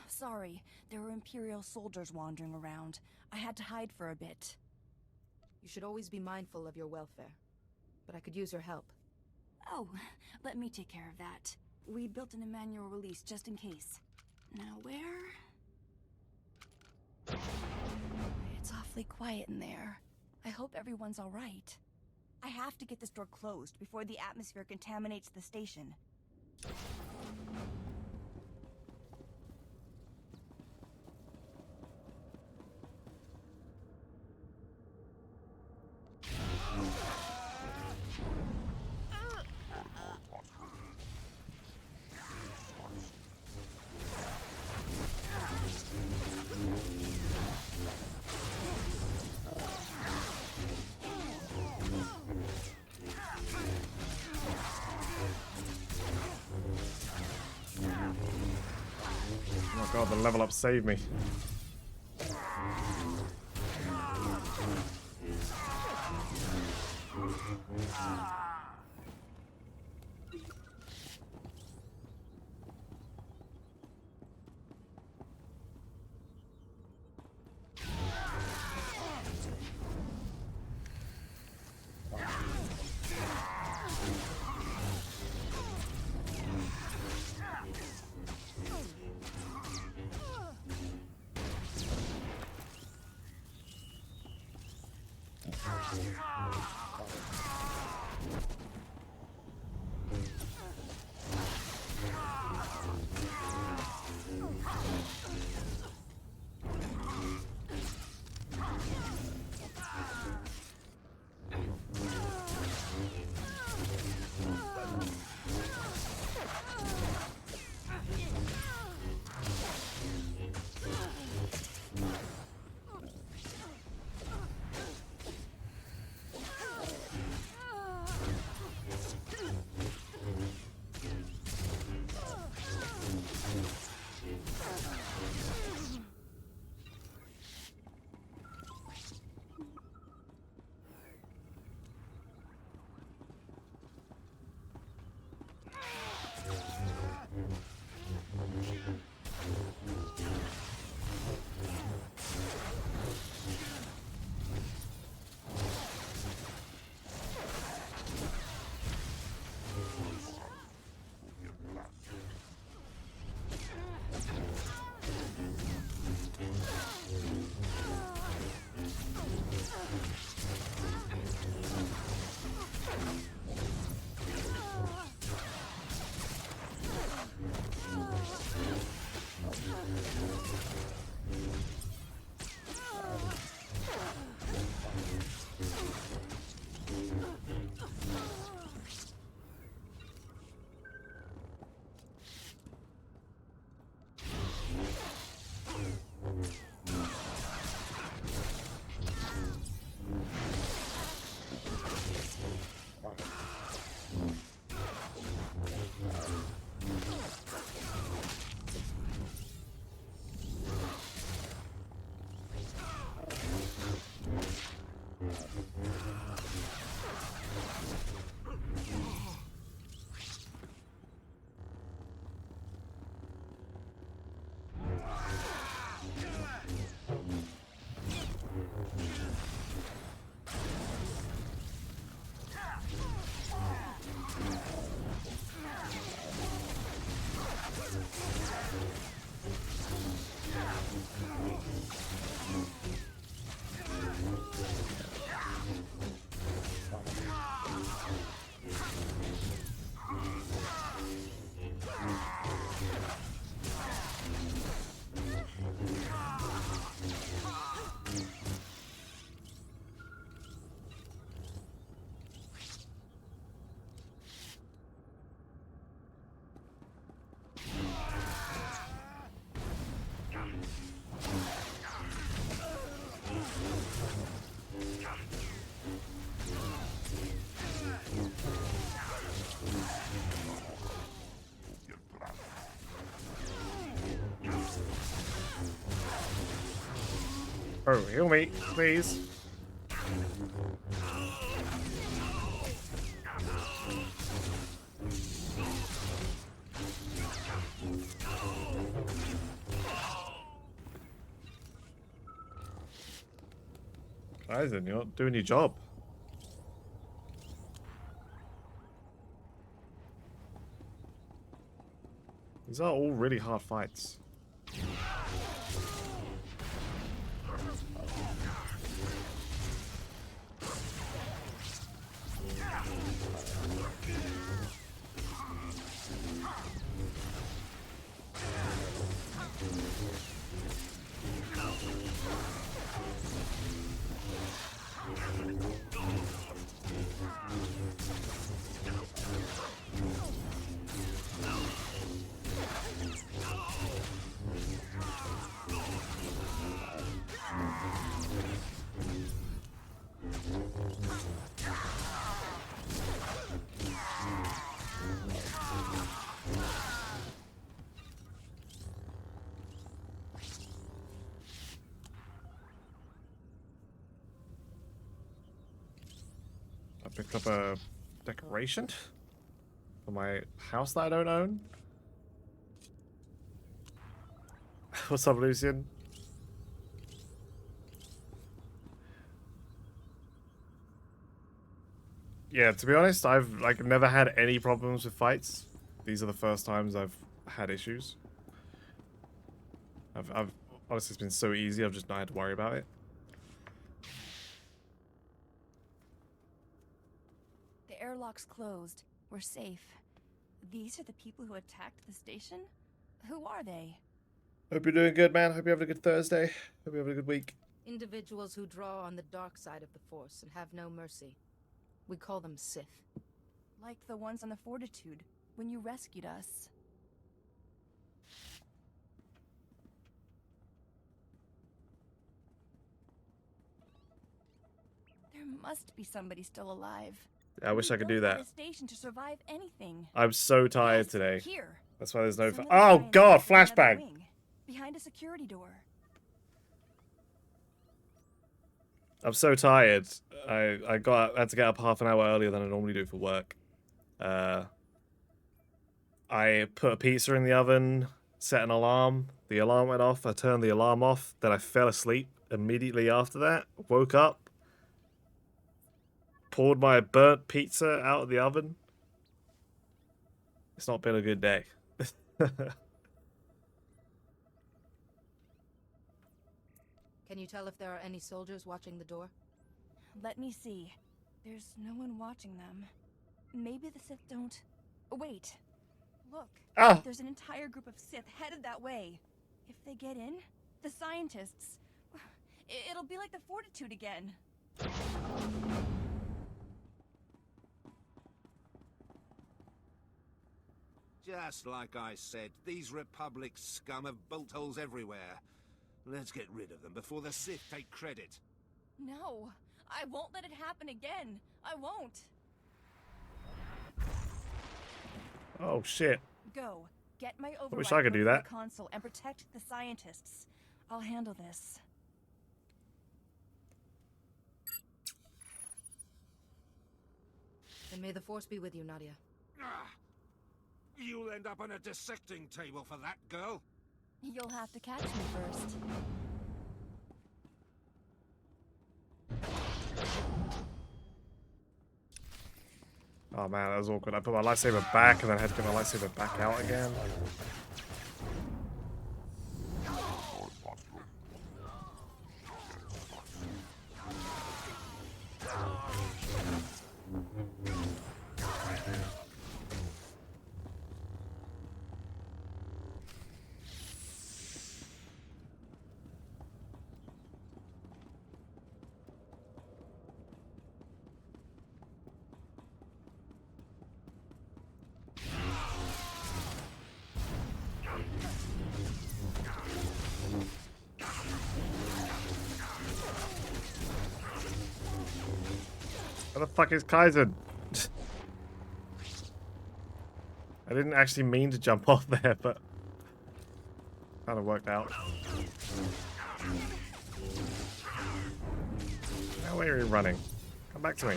Sorry, there were Imperial soldiers wandering around. I had to hide for a bit. You should always be mindful of your welfare. But I could use your help. Oh, let me take care of that. We built an Emmanuel release just in case. Now where? It's awfully quiet in there. I hope everyone's all right. I have to get this door closed before the atmosphere contaminates the station. Oh god, the level up saved me. Oh, heal me, please. Kaizen, you're not doing your job. These are all really hard fights. I picked up a decoration for my house that I don't own. What's up, Lucian? Yeah, to be honest, I've like never had any problems with fights. These are the first times I've had issues. I've honestly, it's been so easy. I've just not had to worry about it. The airlock's closed. We're safe. These are the people who attacked the station? Who are they? Hope you're doing good, man. Hope you're having a good Thursday. Hope you're having a good week. Individuals who draw on the dark side of the Force and have no mercy. We call them Sith. Like the ones on the Fortitude, when you rescued us. There must be somebody still alive. I wish I could do that. A station to survive anything. I'm so tired today. Here. That's why there's no. Some of the Oh science God! is in another Flashbang. wing, behind a security door. I'm so tired. I had to get up half an hour earlier than I normally do for work. I put a pizza in the oven, set an alarm. The alarm went off. I turned the alarm off. Then I fell asleep immediately after that. Woke up. Poured my burnt pizza out of the oven. It's not been a good day. Can you tell if there are any soldiers watching the door? Let me see. There's no one watching them. Maybe the Sith don't... Wait. Look. Ah. There's an entire group of Sith headed that way. If they get in, the scientists... It'll be like the Fortitude again. Just like I said, these Republic scum have bolt holes everywhere. Let's get rid of them before the Sith take credit. No, I won't let it happen again. I won't. Oh shit. Go. Get my override wish I could do from the that. console and protect the scientists. I'll handle this. And may the Force be with you, Nadia. You'll end up on a dissecting table for that, girl. You'll have to catch me first. Oh man, that was awkward. I put my lightsaber back and then I had to get my lightsaber back out again. Where the fuck is Kaizen? I didn't actually mean to jump off there, but kind of worked out. Now where are you running? Come back to me.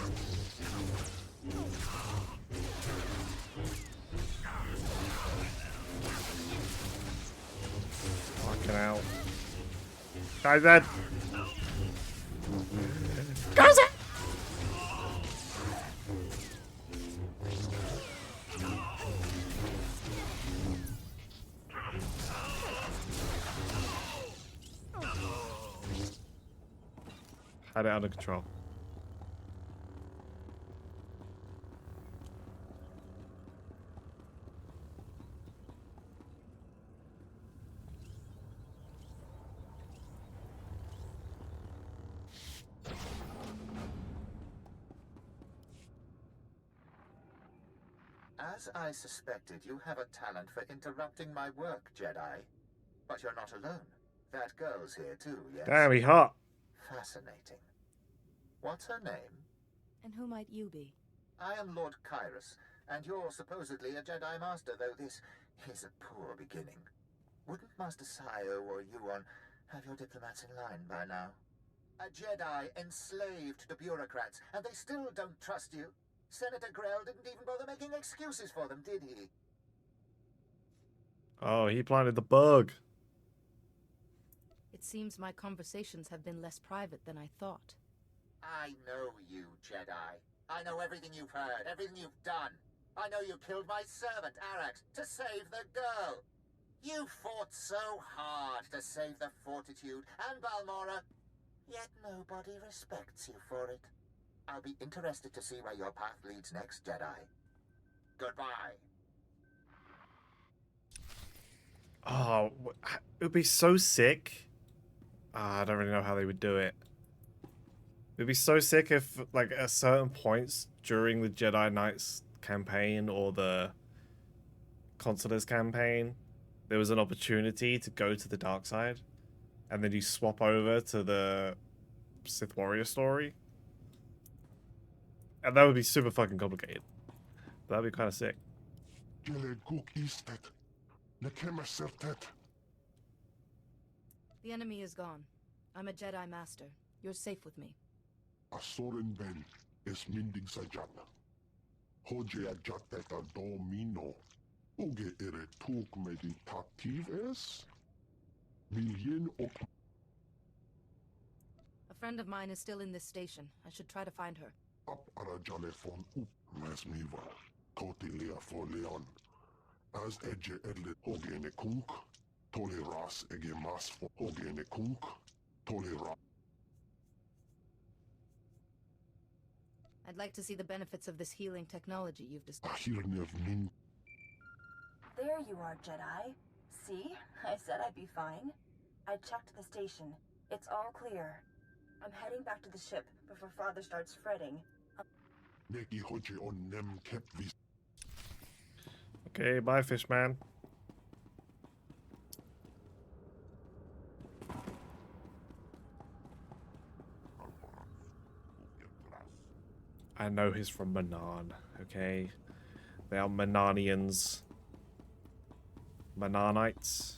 Fucking hell. Kaizen! Garza! Had it under control. As I suspected, you have a talent for interrupting my work, Jedi. But you're not alone. That girl's here too, yes? Damn, he hot. Fascinating. What's her name? And who might you be? I am Lord Kyrus, and you're supposedly a Jedi Master, though this is a poor beginning. Wouldn't Master Sayo or Yuan have your diplomats in line by now? A Jedi enslaved to bureaucrats, and they still don't trust you. Senator Grell didn't even bother making excuses for them, did he? Oh, he planted the bug. It seems my conversations have been less private than I thought. I know you, Jedi. I know everything you've heard, everything you've done. I know you killed my servant, Arax, to save the girl. You fought so hard to save the Fortitude and Balmora, yet nobody respects you for it. I'll be interested to see where your path leads next, Jedi. Goodbye. Oh, it would be so sick. I don't really know how they would do it. It'd be so sick if, like, at certain points during the Jedi Knights campaign or the Consular's campaign, there was an opportunity to go to the dark side, and then you swap over to the Sith Warrior story. And that would be super fucking complicated. But that'd be kind of sick. The enemy is gone. I'm a Jedi Master. You're safe with me. Asoren ben es mindig sajat. Hoje ajateta domino. Uge ere tuk meditativ es? Milien ok. A friend of mine is still in this station. I should try to find her. Up arajale fon up mes miva. Kotilia for leon. As edge edle hogene kunk. Tole ras ege mas for hogene kunk. Tole ras. I'd like to see the benefits of this healing technology you've discovered. There you are, Jedi. See? I said I'd be fine. I checked the station. It's all clear. I'm heading back to the ship before Father starts fretting. Okay, bye, Fishman. I know he's from Manan, okay? They are Mananians. Mananites.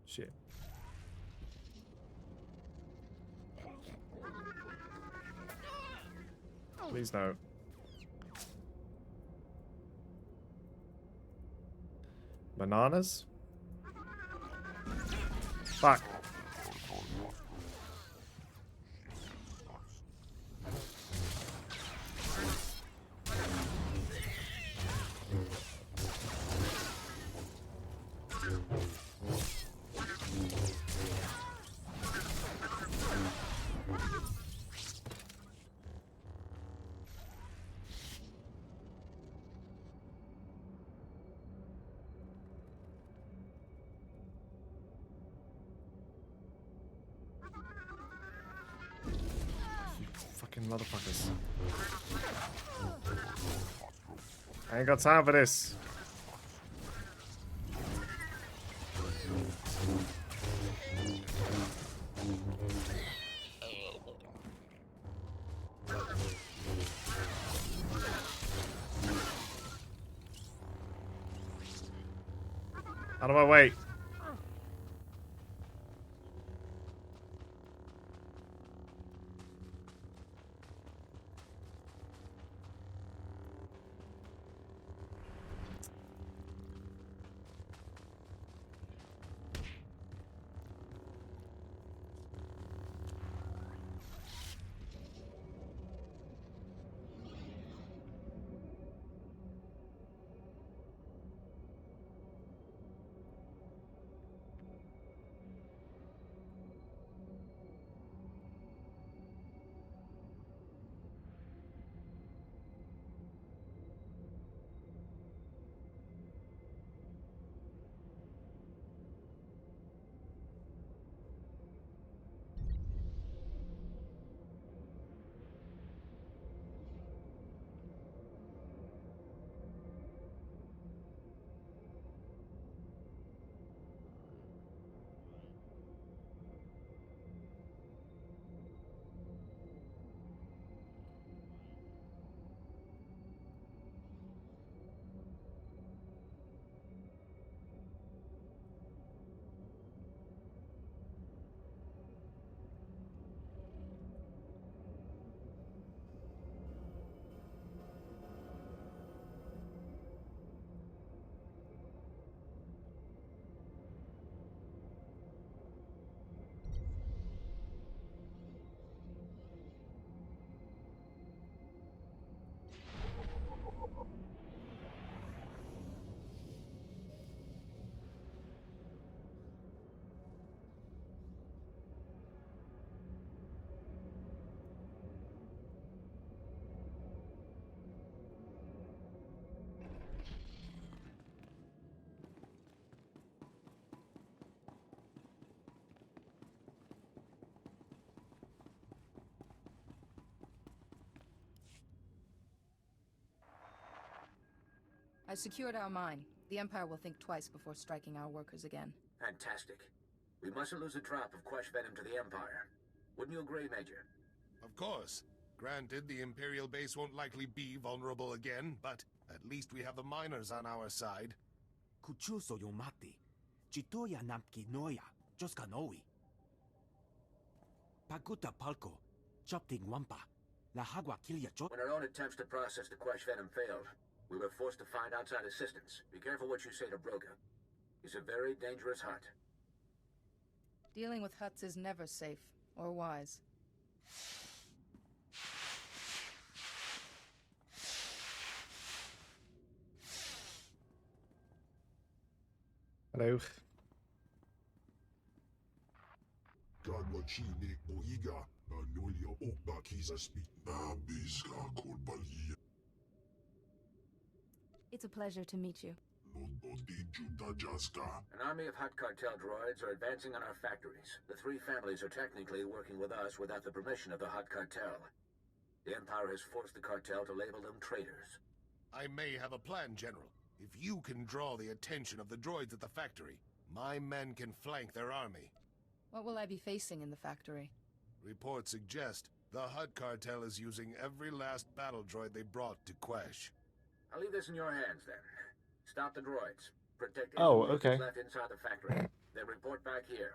Shit. Please no. Bananas? Fuck. Motherfuckers. I ain't got time for this. Out of my way. I secured our mine. The Empire will think twice before striking our workers again. Fantastic. We mustn't lose a drop of Quesh venom to the Empire. Wouldn't you agree, Major? Of course. Granted, the Imperial base won't likely be vulnerable again, but at least we have the miners on our side. Kuchuso yomati. Chitoya namki noya. Joskanoi. Paguta palco. Chopting wampa. La hagua kilya chot. When our own attempts to process the Quesh venom failed, we were forced to find outside assistance. Be careful what you say to Broga. He's a very dangerous Hutt. Dealing with Hutts is never safe or wise. Hello. It's a pleasure to meet you. An army of Hutt cartel droids are advancing on our factories. The three families are technically working with us without the permission of the Hutt cartel. The Empire has forced the cartel to label them traitors. I may have a plan, General. If you can draw the attention of the droids at the factory, my men can flank their army. What will I be facing in the factory? Reports suggest the Hutt cartel is using every last battle droid they brought to Quesh. I'll leave this in your hands, then. Stop the droids. Protect Oh, anyone okay. who's left inside the factory. Then report back here.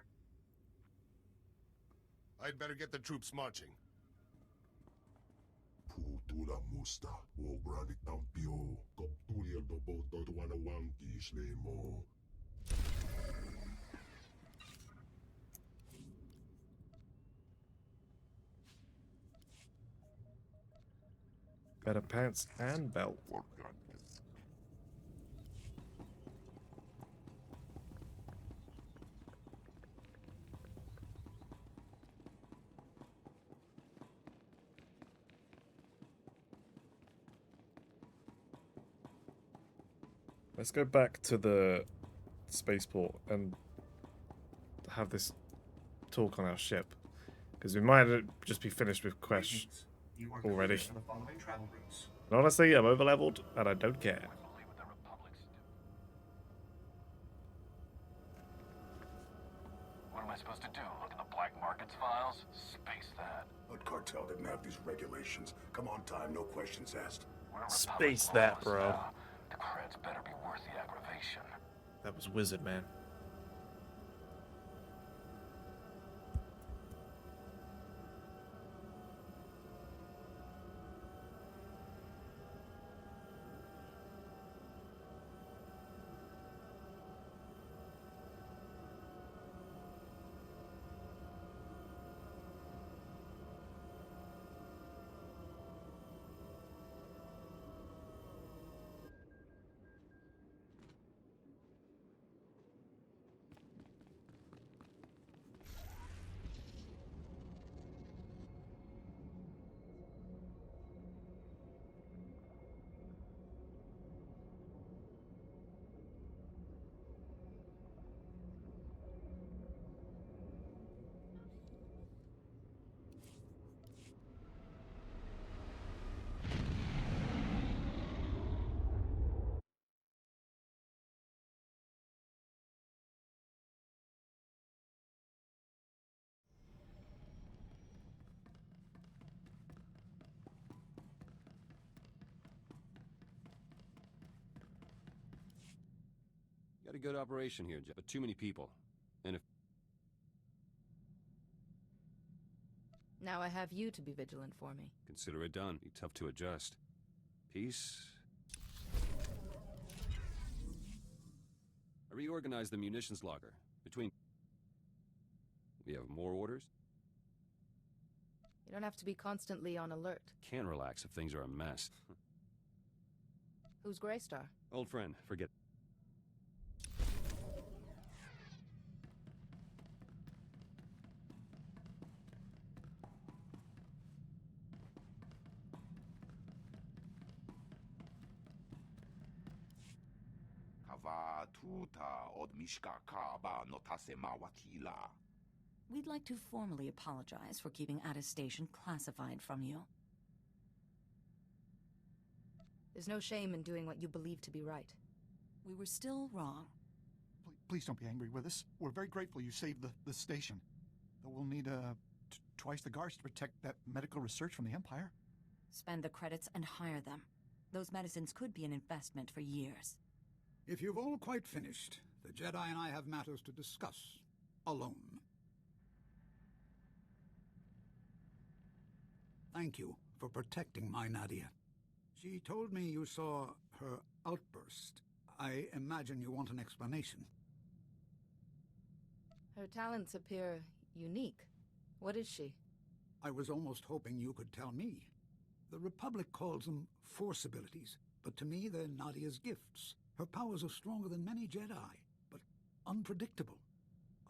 I'd better get the troops marching. Better pants and belt. Let's go back to the spaceport and have this talk on our ship. Because we might just be finished with Quesh already. And honestly, I'm overleveled and I don't care. What am I supposed to do? Look in the black markets files? Space that. But cartel didn't have these regulations. Come on time, no questions asked. Space that, bro. The creds better be worth the aggravation. That was wizard, man. Got a good operation here, Jeff, but too many people. And if... Now I have you to be vigilant for me. Consider it done. Be tough to adjust. Peace. I reorganized the munitions locker. Between... We have more orders? You don't have to be constantly on alert. Can't relax if things are a mess. Who's Greystar? Old friend, forget... We'd like to formally apologize for keeping attestation classified from you. There's no shame in doing what you believe to be right. We were still wrong. Please don't be angry with us. We're very grateful you saved the station. Though we'll need twice the guards to protect that medical research from the Empire. Spend the credits and hire them. Those medicines could be an investment for years. If you've all quite finished, the Jedi and I have matters to discuss. Alone. Thank you for protecting my Nadia. She told me you saw her outburst. I imagine you want an explanation. Her talents appear unique. What is she? I was almost hoping you could tell me. The Republic calls them Force abilities, but to me they're Nadia's gifts. Her powers are stronger than many Jedi, but unpredictable.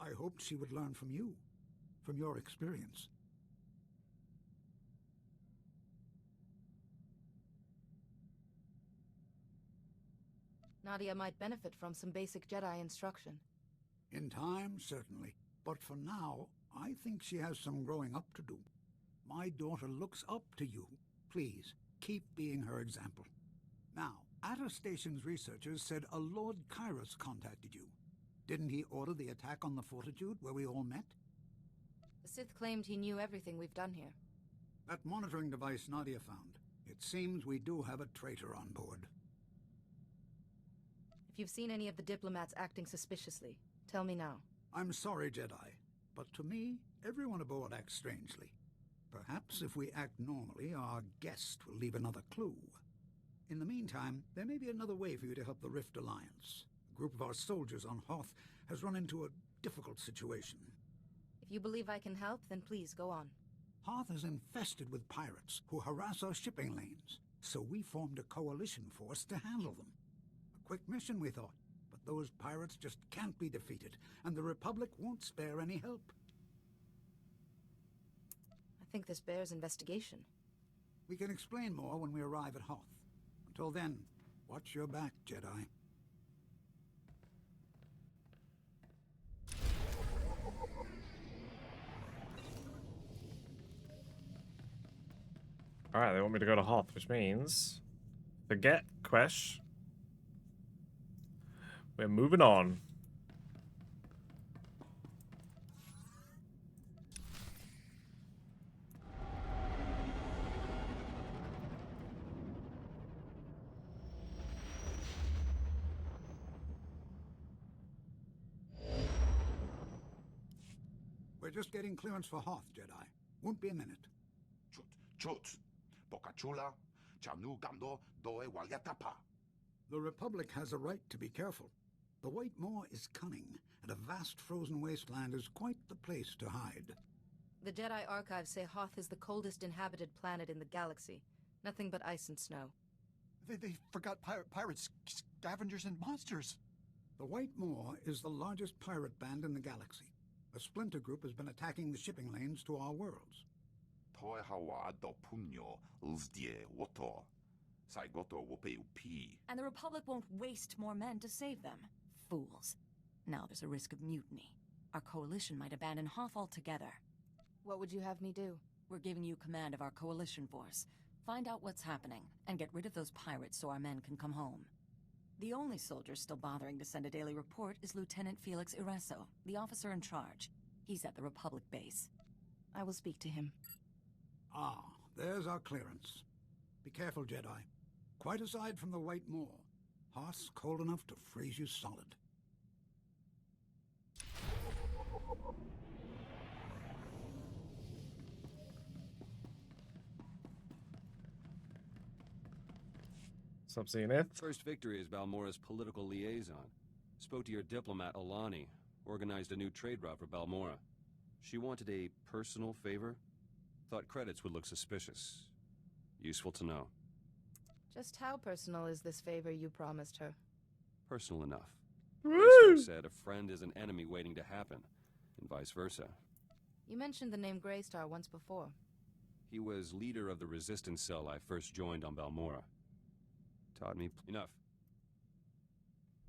I hoped she would learn from you, from your experience. Nadia might benefit from some basic Jedi instruction. In time, certainly. But for now, I think she has some growing up to do. My daughter looks up to you. Please, keep being her example. Now, Atta Station's researchers said a Lord Kairos contacted you. Didn't he order the attack on the Fortitude where we all met? The Sith claimed he knew everything we've done here. That monitoring device Nadia found. It seems we do have a traitor on board. If you've seen any of the diplomats acting suspiciously, tell me now. I'm sorry, Jedi, but to me, everyone aboard acts strangely. Perhaps if we act normally, our guest will leave another clue. In the meantime, there may be another way for you to help the Rift Alliance. A group of our soldiers on Hoth has run into a difficult situation. If you believe I can help, then please go on. Hoth is infested with pirates who harass our shipping lanes, so we formed a coalition force to handle them. A quick mission, we thought, but those pirates just can't be defeated, and the Republic won't spare any help. I think this bears investigation. We can explain more when we arrive at Hoth. Until then, watch your back, Jedi. Alright, they want me to go to Hoth, which means... Forget Quesh. We're moving on. We're just getting clearance for Hoth, Jedi. Won't be a minute. Chut, Bocachula, Chanu Gando, Doe Walyatapa. The Republic has a right to be careful. The White Moor is cunning, and a vast frozen wasteland is quite the place to hide. The Jedi archives say Hoth is the coldest inhabited planet in the galaxy. Nothing but ice and snow. They forgot pirates, scavengers, and monsters. The White Moor is the largest pirate band in the galaxy. A splinter group has been attacking the shipping lanes to our worlds. Toe Hawa do Punyo, Uzdie, Woto. Saigoto Wope Upi. And the Republic won't waste more men to save them. Fools. Now there's a risk of mutiny. Our coalition might abandon Hoth altogether. What would you have me do? We're giving you command of our coalition force. Find out what's happening, and get rid of those pirates so our men can come home. The only soldier still bothering to send a daily report is Lieutenant Felix Ireso, the officer in charge. He's at the Republic base. I will speak to him. Ah, there's our clearance. Be careful, Jedi. Quite aside from the White Moor, Hoth's cold enough to freeze you solid. Sup, Zenith? First victory as Balmora's political liaison. Spoke to your diplomat, Alani. Organized a new trade route for Balmora. She wanted a personal favor. Thought credits would look suspicious. Useful to know. Just how personal is this favor you promised her? Personal enough. Woo! Said a friend is an enemy waiting to happen, and vice versa. You mentioned the name Greystar once before. He was leader of the resistance cell I first joined on Balmora. Taught me enough.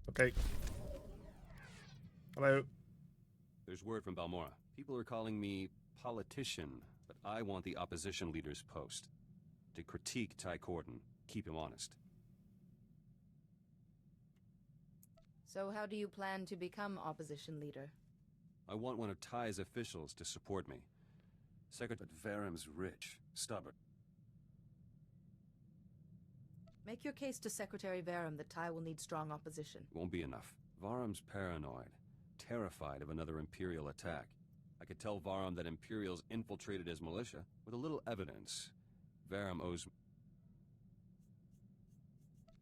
Okay. Hello. There's word from Balmora. People are calling me politician, but I want the opposition leader's post. To critique Ty Corden, keep him honest. So how do you plan to become opposition leader? I want one of Ty's officials to support me. Secretary Varum's rich, stubborn. Make your case to Secretary Varum that Ty will need strong opposition. Won't be enough. Varum's paranoid, terrified of another Imperial attack. I could tell Varum that Imperials infiltrated his militia with a little evidence. Varum owes...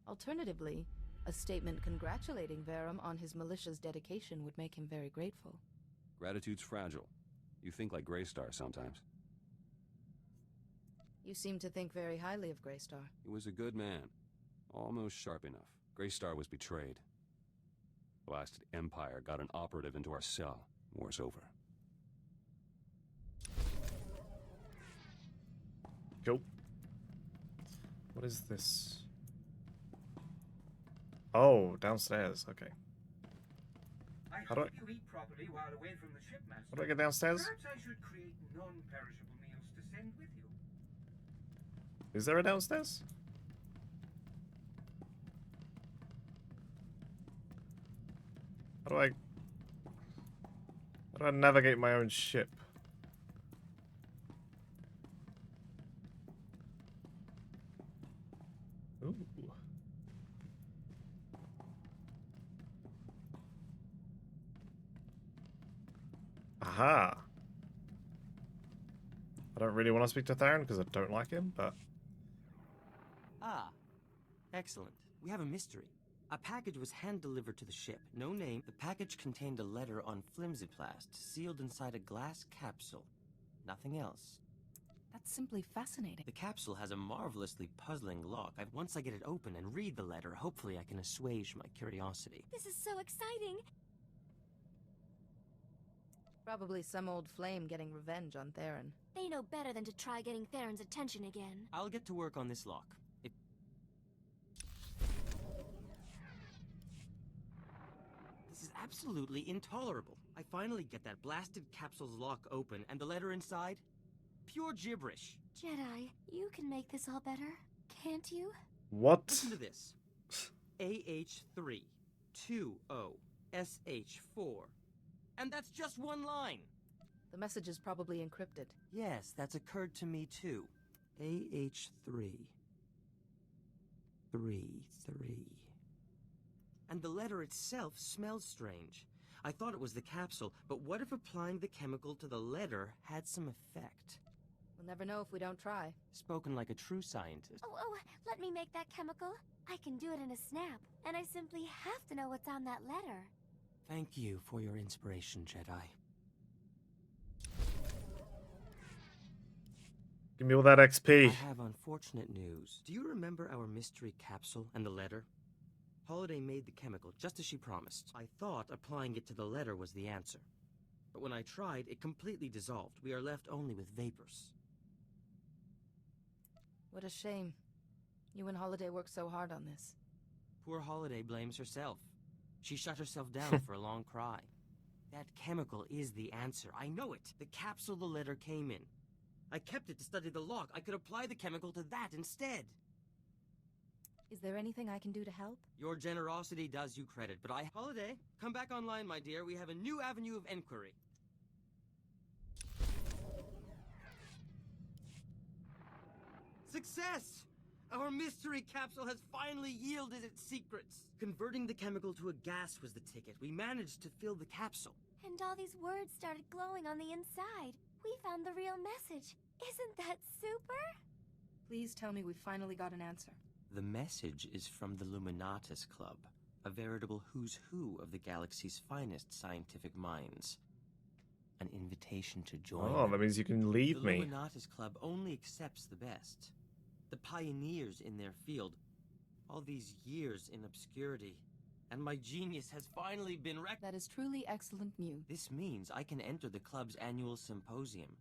Alternatively, a statement congratulating Varum on his militia's dedication would make him very grateful. Gratitude's fragile. You think like Greystar sometimes. You seem to think very highly of Greystar. He was a good man. Almost sharp enough. Greystar was betrayed. Blasted Empire got an operative into our cell. War's over. Cool. What is this? Oh, downstairs. Okay. How do I... You eat properly while away from the ship, Master. How do I get downstairs? Perhaps I should create non-perishable meals to send with you. Is there a downstairs? How do I navigate my own ship? Ooh. Aha. I don't really want to speak to Theron because I don't like him, but... Ah, excellent. We have a mystery. A package was hand-delivered to the ship. No name. The package contained a letter on flimsiplast, sealed inside a glass capsule. Nothing else. That's simply fascinating. The capsule has a marvelously puzzling lock. Once I get it open and read the letter, hopefully I can assuage my curiosity. This is so exciting! Probably some old flame getting revenge on Theron. They know better than to try getting Theron's attention again. I'll get to work on this lock. This is absolutely intolerable. I finally get that blasted capsule's lock open, and the letter inside? Pure gibberish. Jedi, you can make this all better, can't you? What? Listen to this. AH3, 2O, SH4. And that's just one line. The message is probably encrypted. Yes, that's occurred to me too. AH3. 3. And the letter itself smells strange. I thought it was the capsule, but what if applying the chemical to the letter had some effect? We'll never know if we don't try. Spoken like a true scientist. Oh, let me make that chemical. I can do it in a snap, and I simply have to know what's on that letter. Thank you for your inspiration, Jedi. Give me all that XP. I have unfortunate news. Do you remember our mystery capsule and the letter? Holiday made the chemical just as she promised. I thought applying it to the letter was the answer. But when I tried, it completely dissolved. We are left only with vapors. What a shame. You and Holiday worked so hard on this. Poor Holiday blames herself. She shut herself down for a long cry. That chemical is the answer. I know it. The capsule the letter came in. I kept it to study the lock. I could apply the chemical to that instead. Is there anything I can do to help? Your generosity does you credit, but Holiday, come back online, my dear. We have a new avenue of enquiry. Success! Our mystery capsule has finally yielded its secrets. Converting the chemical to a gas was the ticket. We managed to fill the capsule. And all these words started glowing on the inside. We found the real message. Isn't that super? Please tell me we finally got an answer. The message is from the Luminatus Club, a veritable who's who of the galaxy's finest scientific minds. An invitation to join Oh, them. that means you can leave The me. Luminatus Club only accepts the best. The pioneers in their field. All these years in obscurity. And my genius has finally been That is truly excellent news. This means I can enter the club's annual symposium.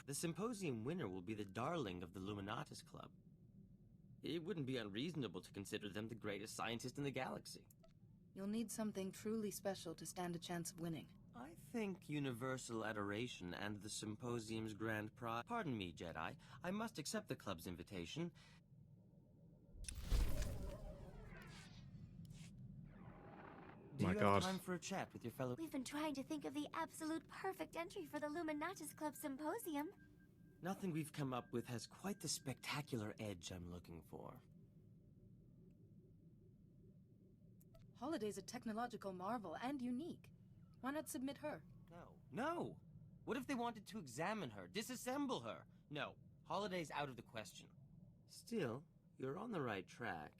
The symposium winner will be the darling of the Luminatus Club. It wouldn't be unreasonable to consider them the greatest scientist in the galaxy. You'll need something truly special to stand a chance of winning. I think universal adoration and the symposium's grand prize... Pardon me, Jedi. I must accept the club's invitation. you God. have time for a chat with your fellow? We've been trying to think of the absolute perfect entry for the Luminatus Club Symposium. Nothing we've come up with has quite the spectacular edge I'm looking for. Holiday's a technological marvel and unique. Why not submit her? No! What if they wanted to examine her, disassemble her? No, Holiday's out of the question. Still, you're on the right track.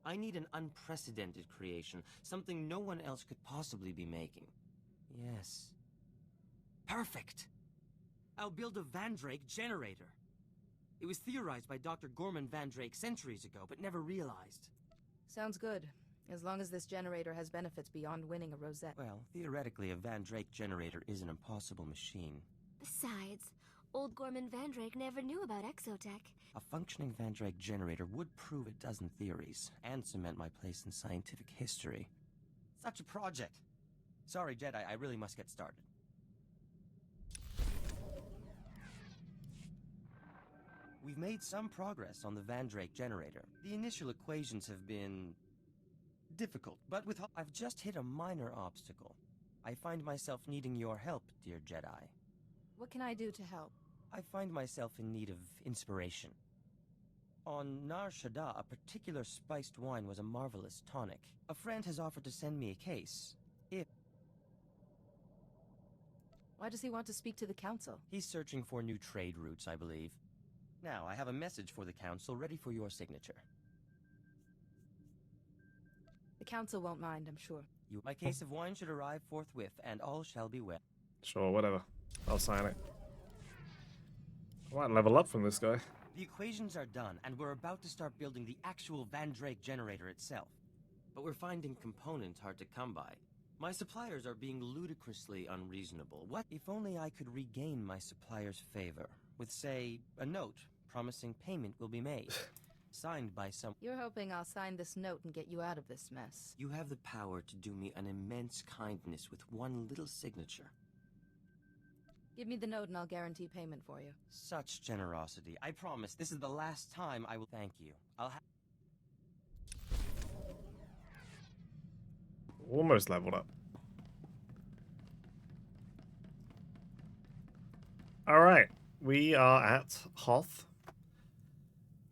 I need an unprecedented creation, something no one else could possibly be making. Yes. Perfect! I'll build a Vandrake generator. It was theorized by Dr. Gorman Vandrake centuries ago, but never realized. Sounds good. As long as this generator has benefits beyond winning a rosette. Well, theoretically, a Vandrake generator is an impossible machine. Besides, old Gorman Vandrake never knew about exotech. A functioning Vandrake generator would prove a dozen theories, and cement my place in scientific history. Such a project! Sorry, Jedi, I really must get started. We've made some progress on the Vandrake generator. The initial equations have been difficult, but I've just hit a minor obstacle. I find myself needing your help, dear Jedi. What can I do to help? I find myself in need of inspiration. On Nar Shaddaa, a particular spiced wine was a marvelous tonic. A friend has offered to send me a case. Why does he want to speak to the council? He's searching for new trade routes, I believe. Now, I have a message for the council ready for your signature. The council won't mind, I'm sure. My case of wine should arrive forthwith, and all shall be well. Sure, whatever. I'll sign it. I might level up from this guy. The equations are done, and we're about to start building the actual Vandrake generator itself. But we're finding components hard to come by. My suppliers are being ludicrously unreasonable. What if only I could regain my suppliers' favor with, say, a note promising payment will be made, signed by some... You're hoping I'll sign this note and get you out of this mess. You have the power to do me an immense kindness with one little signature. Give me the note and I'll guarantee payment for you. Such generosity. I promise this is the last time I will thank you. Almost leveled up. Alright, we are at Hoth.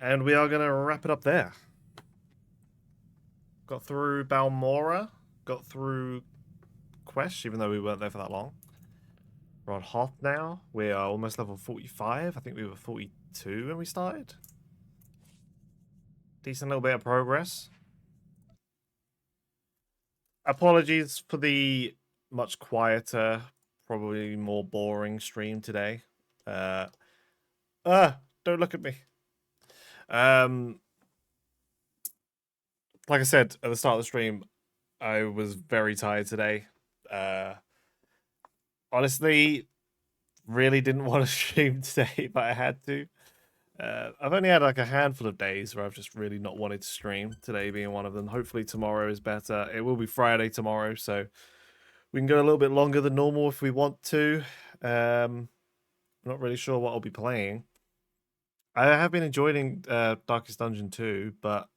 And we are going to wrap it up there. Got through Balmora. Got through Quest, even though we weren't there for that long. We're on Hoth now. We are almost level 45. I think we were 42 when we started. Decent little bit of progress. Apologies for the much quieter, probably more boring stream today. Don't look at me. Like I said at the start of the stream, I was very tired today. Honestly, really didn't want to stream today, but I had to. I've only had like a handful of days where I've just really not wanted to stream, today being one of them. Hopefully tomorrow is better. It will be Friday tomorrow, so we can go a little bit longer than normal if we want to. I'm not really sure what I'll be playing. I have been enjoying Darkest Dungeon 2, but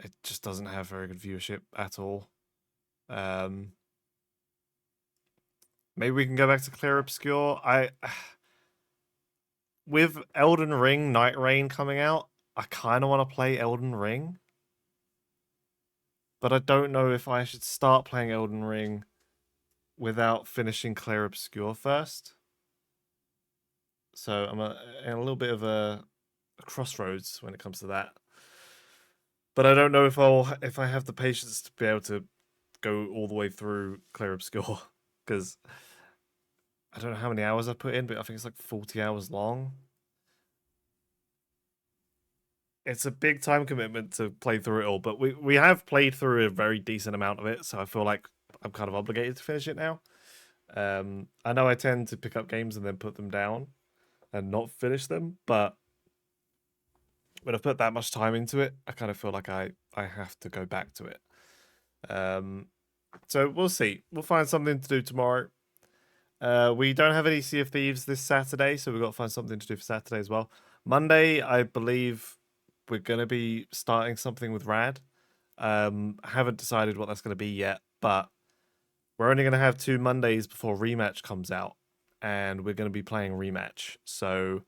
it just doesn't have very good viewership at all. Maybe we can go back to Clear Obscure. With Elden Ring Night Rain coming out, I kind of want to play Elden Ring. But I don't know if I should start playing Elden Ring without finishing Clear Obscure first. So I'm in a little bit of a crossroads when it comes to that. But I don't know if I have the patience to be able to go all the way through Clear Obscure, because I don't know how many hours I put in, but I think it's like 40 hours long. It's a big time commitment to play through it all, but we have played through a very decent amount of it, so I feel like I'm kind of obligated to finish it now. I know I tend to pick up games and then put them down and not finish them, but when I've put that much time into it, I kind of feel like I have to go back to it. So we'll see. We'll find something to do tomorrow. We don't have any Sea of Thieves this Saturday, so we've got to find something to do for Saturday as well. Monday, I believe we're going to be starting something with Rad. Haven't decided what that's going to be yet, but we're only going to have 2 Mondays before Rematch comes out, and we're going to be playing Rematch. So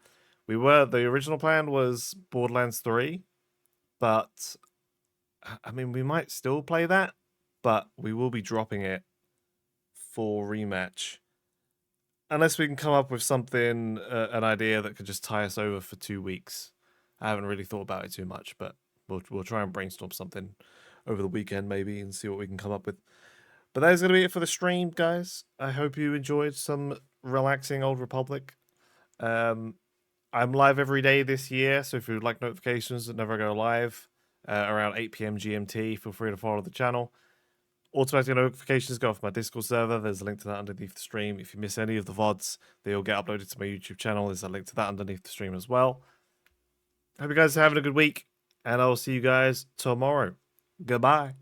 the original plan was Borderlands 3, but I mean, we might still play that, but we will be dropping it for Rematch. Unless we can come up with something, an idea that could just tie us over for 2 weeks. I haven't really thought about it too much, but we'll try and brainstorm something over the weekend maybe and see what we can come up with. But that is going to be it for the stream, guys. I hope you enjoyed some relaxing Old Republic. I'm live every day this year, so if you'd like notifications that never go live around 8 p.m. GMT, feel free to follow the channel. Automatic notifications go off my Discord server. There's a link to that underneath the stream. If you miss any of the VODs, they'll get uploaded to my YouTube channel. There's a link to that underneath the stream as well. Hope you guys are having a good week, and I'll see you guys tomorrow. Goodbye.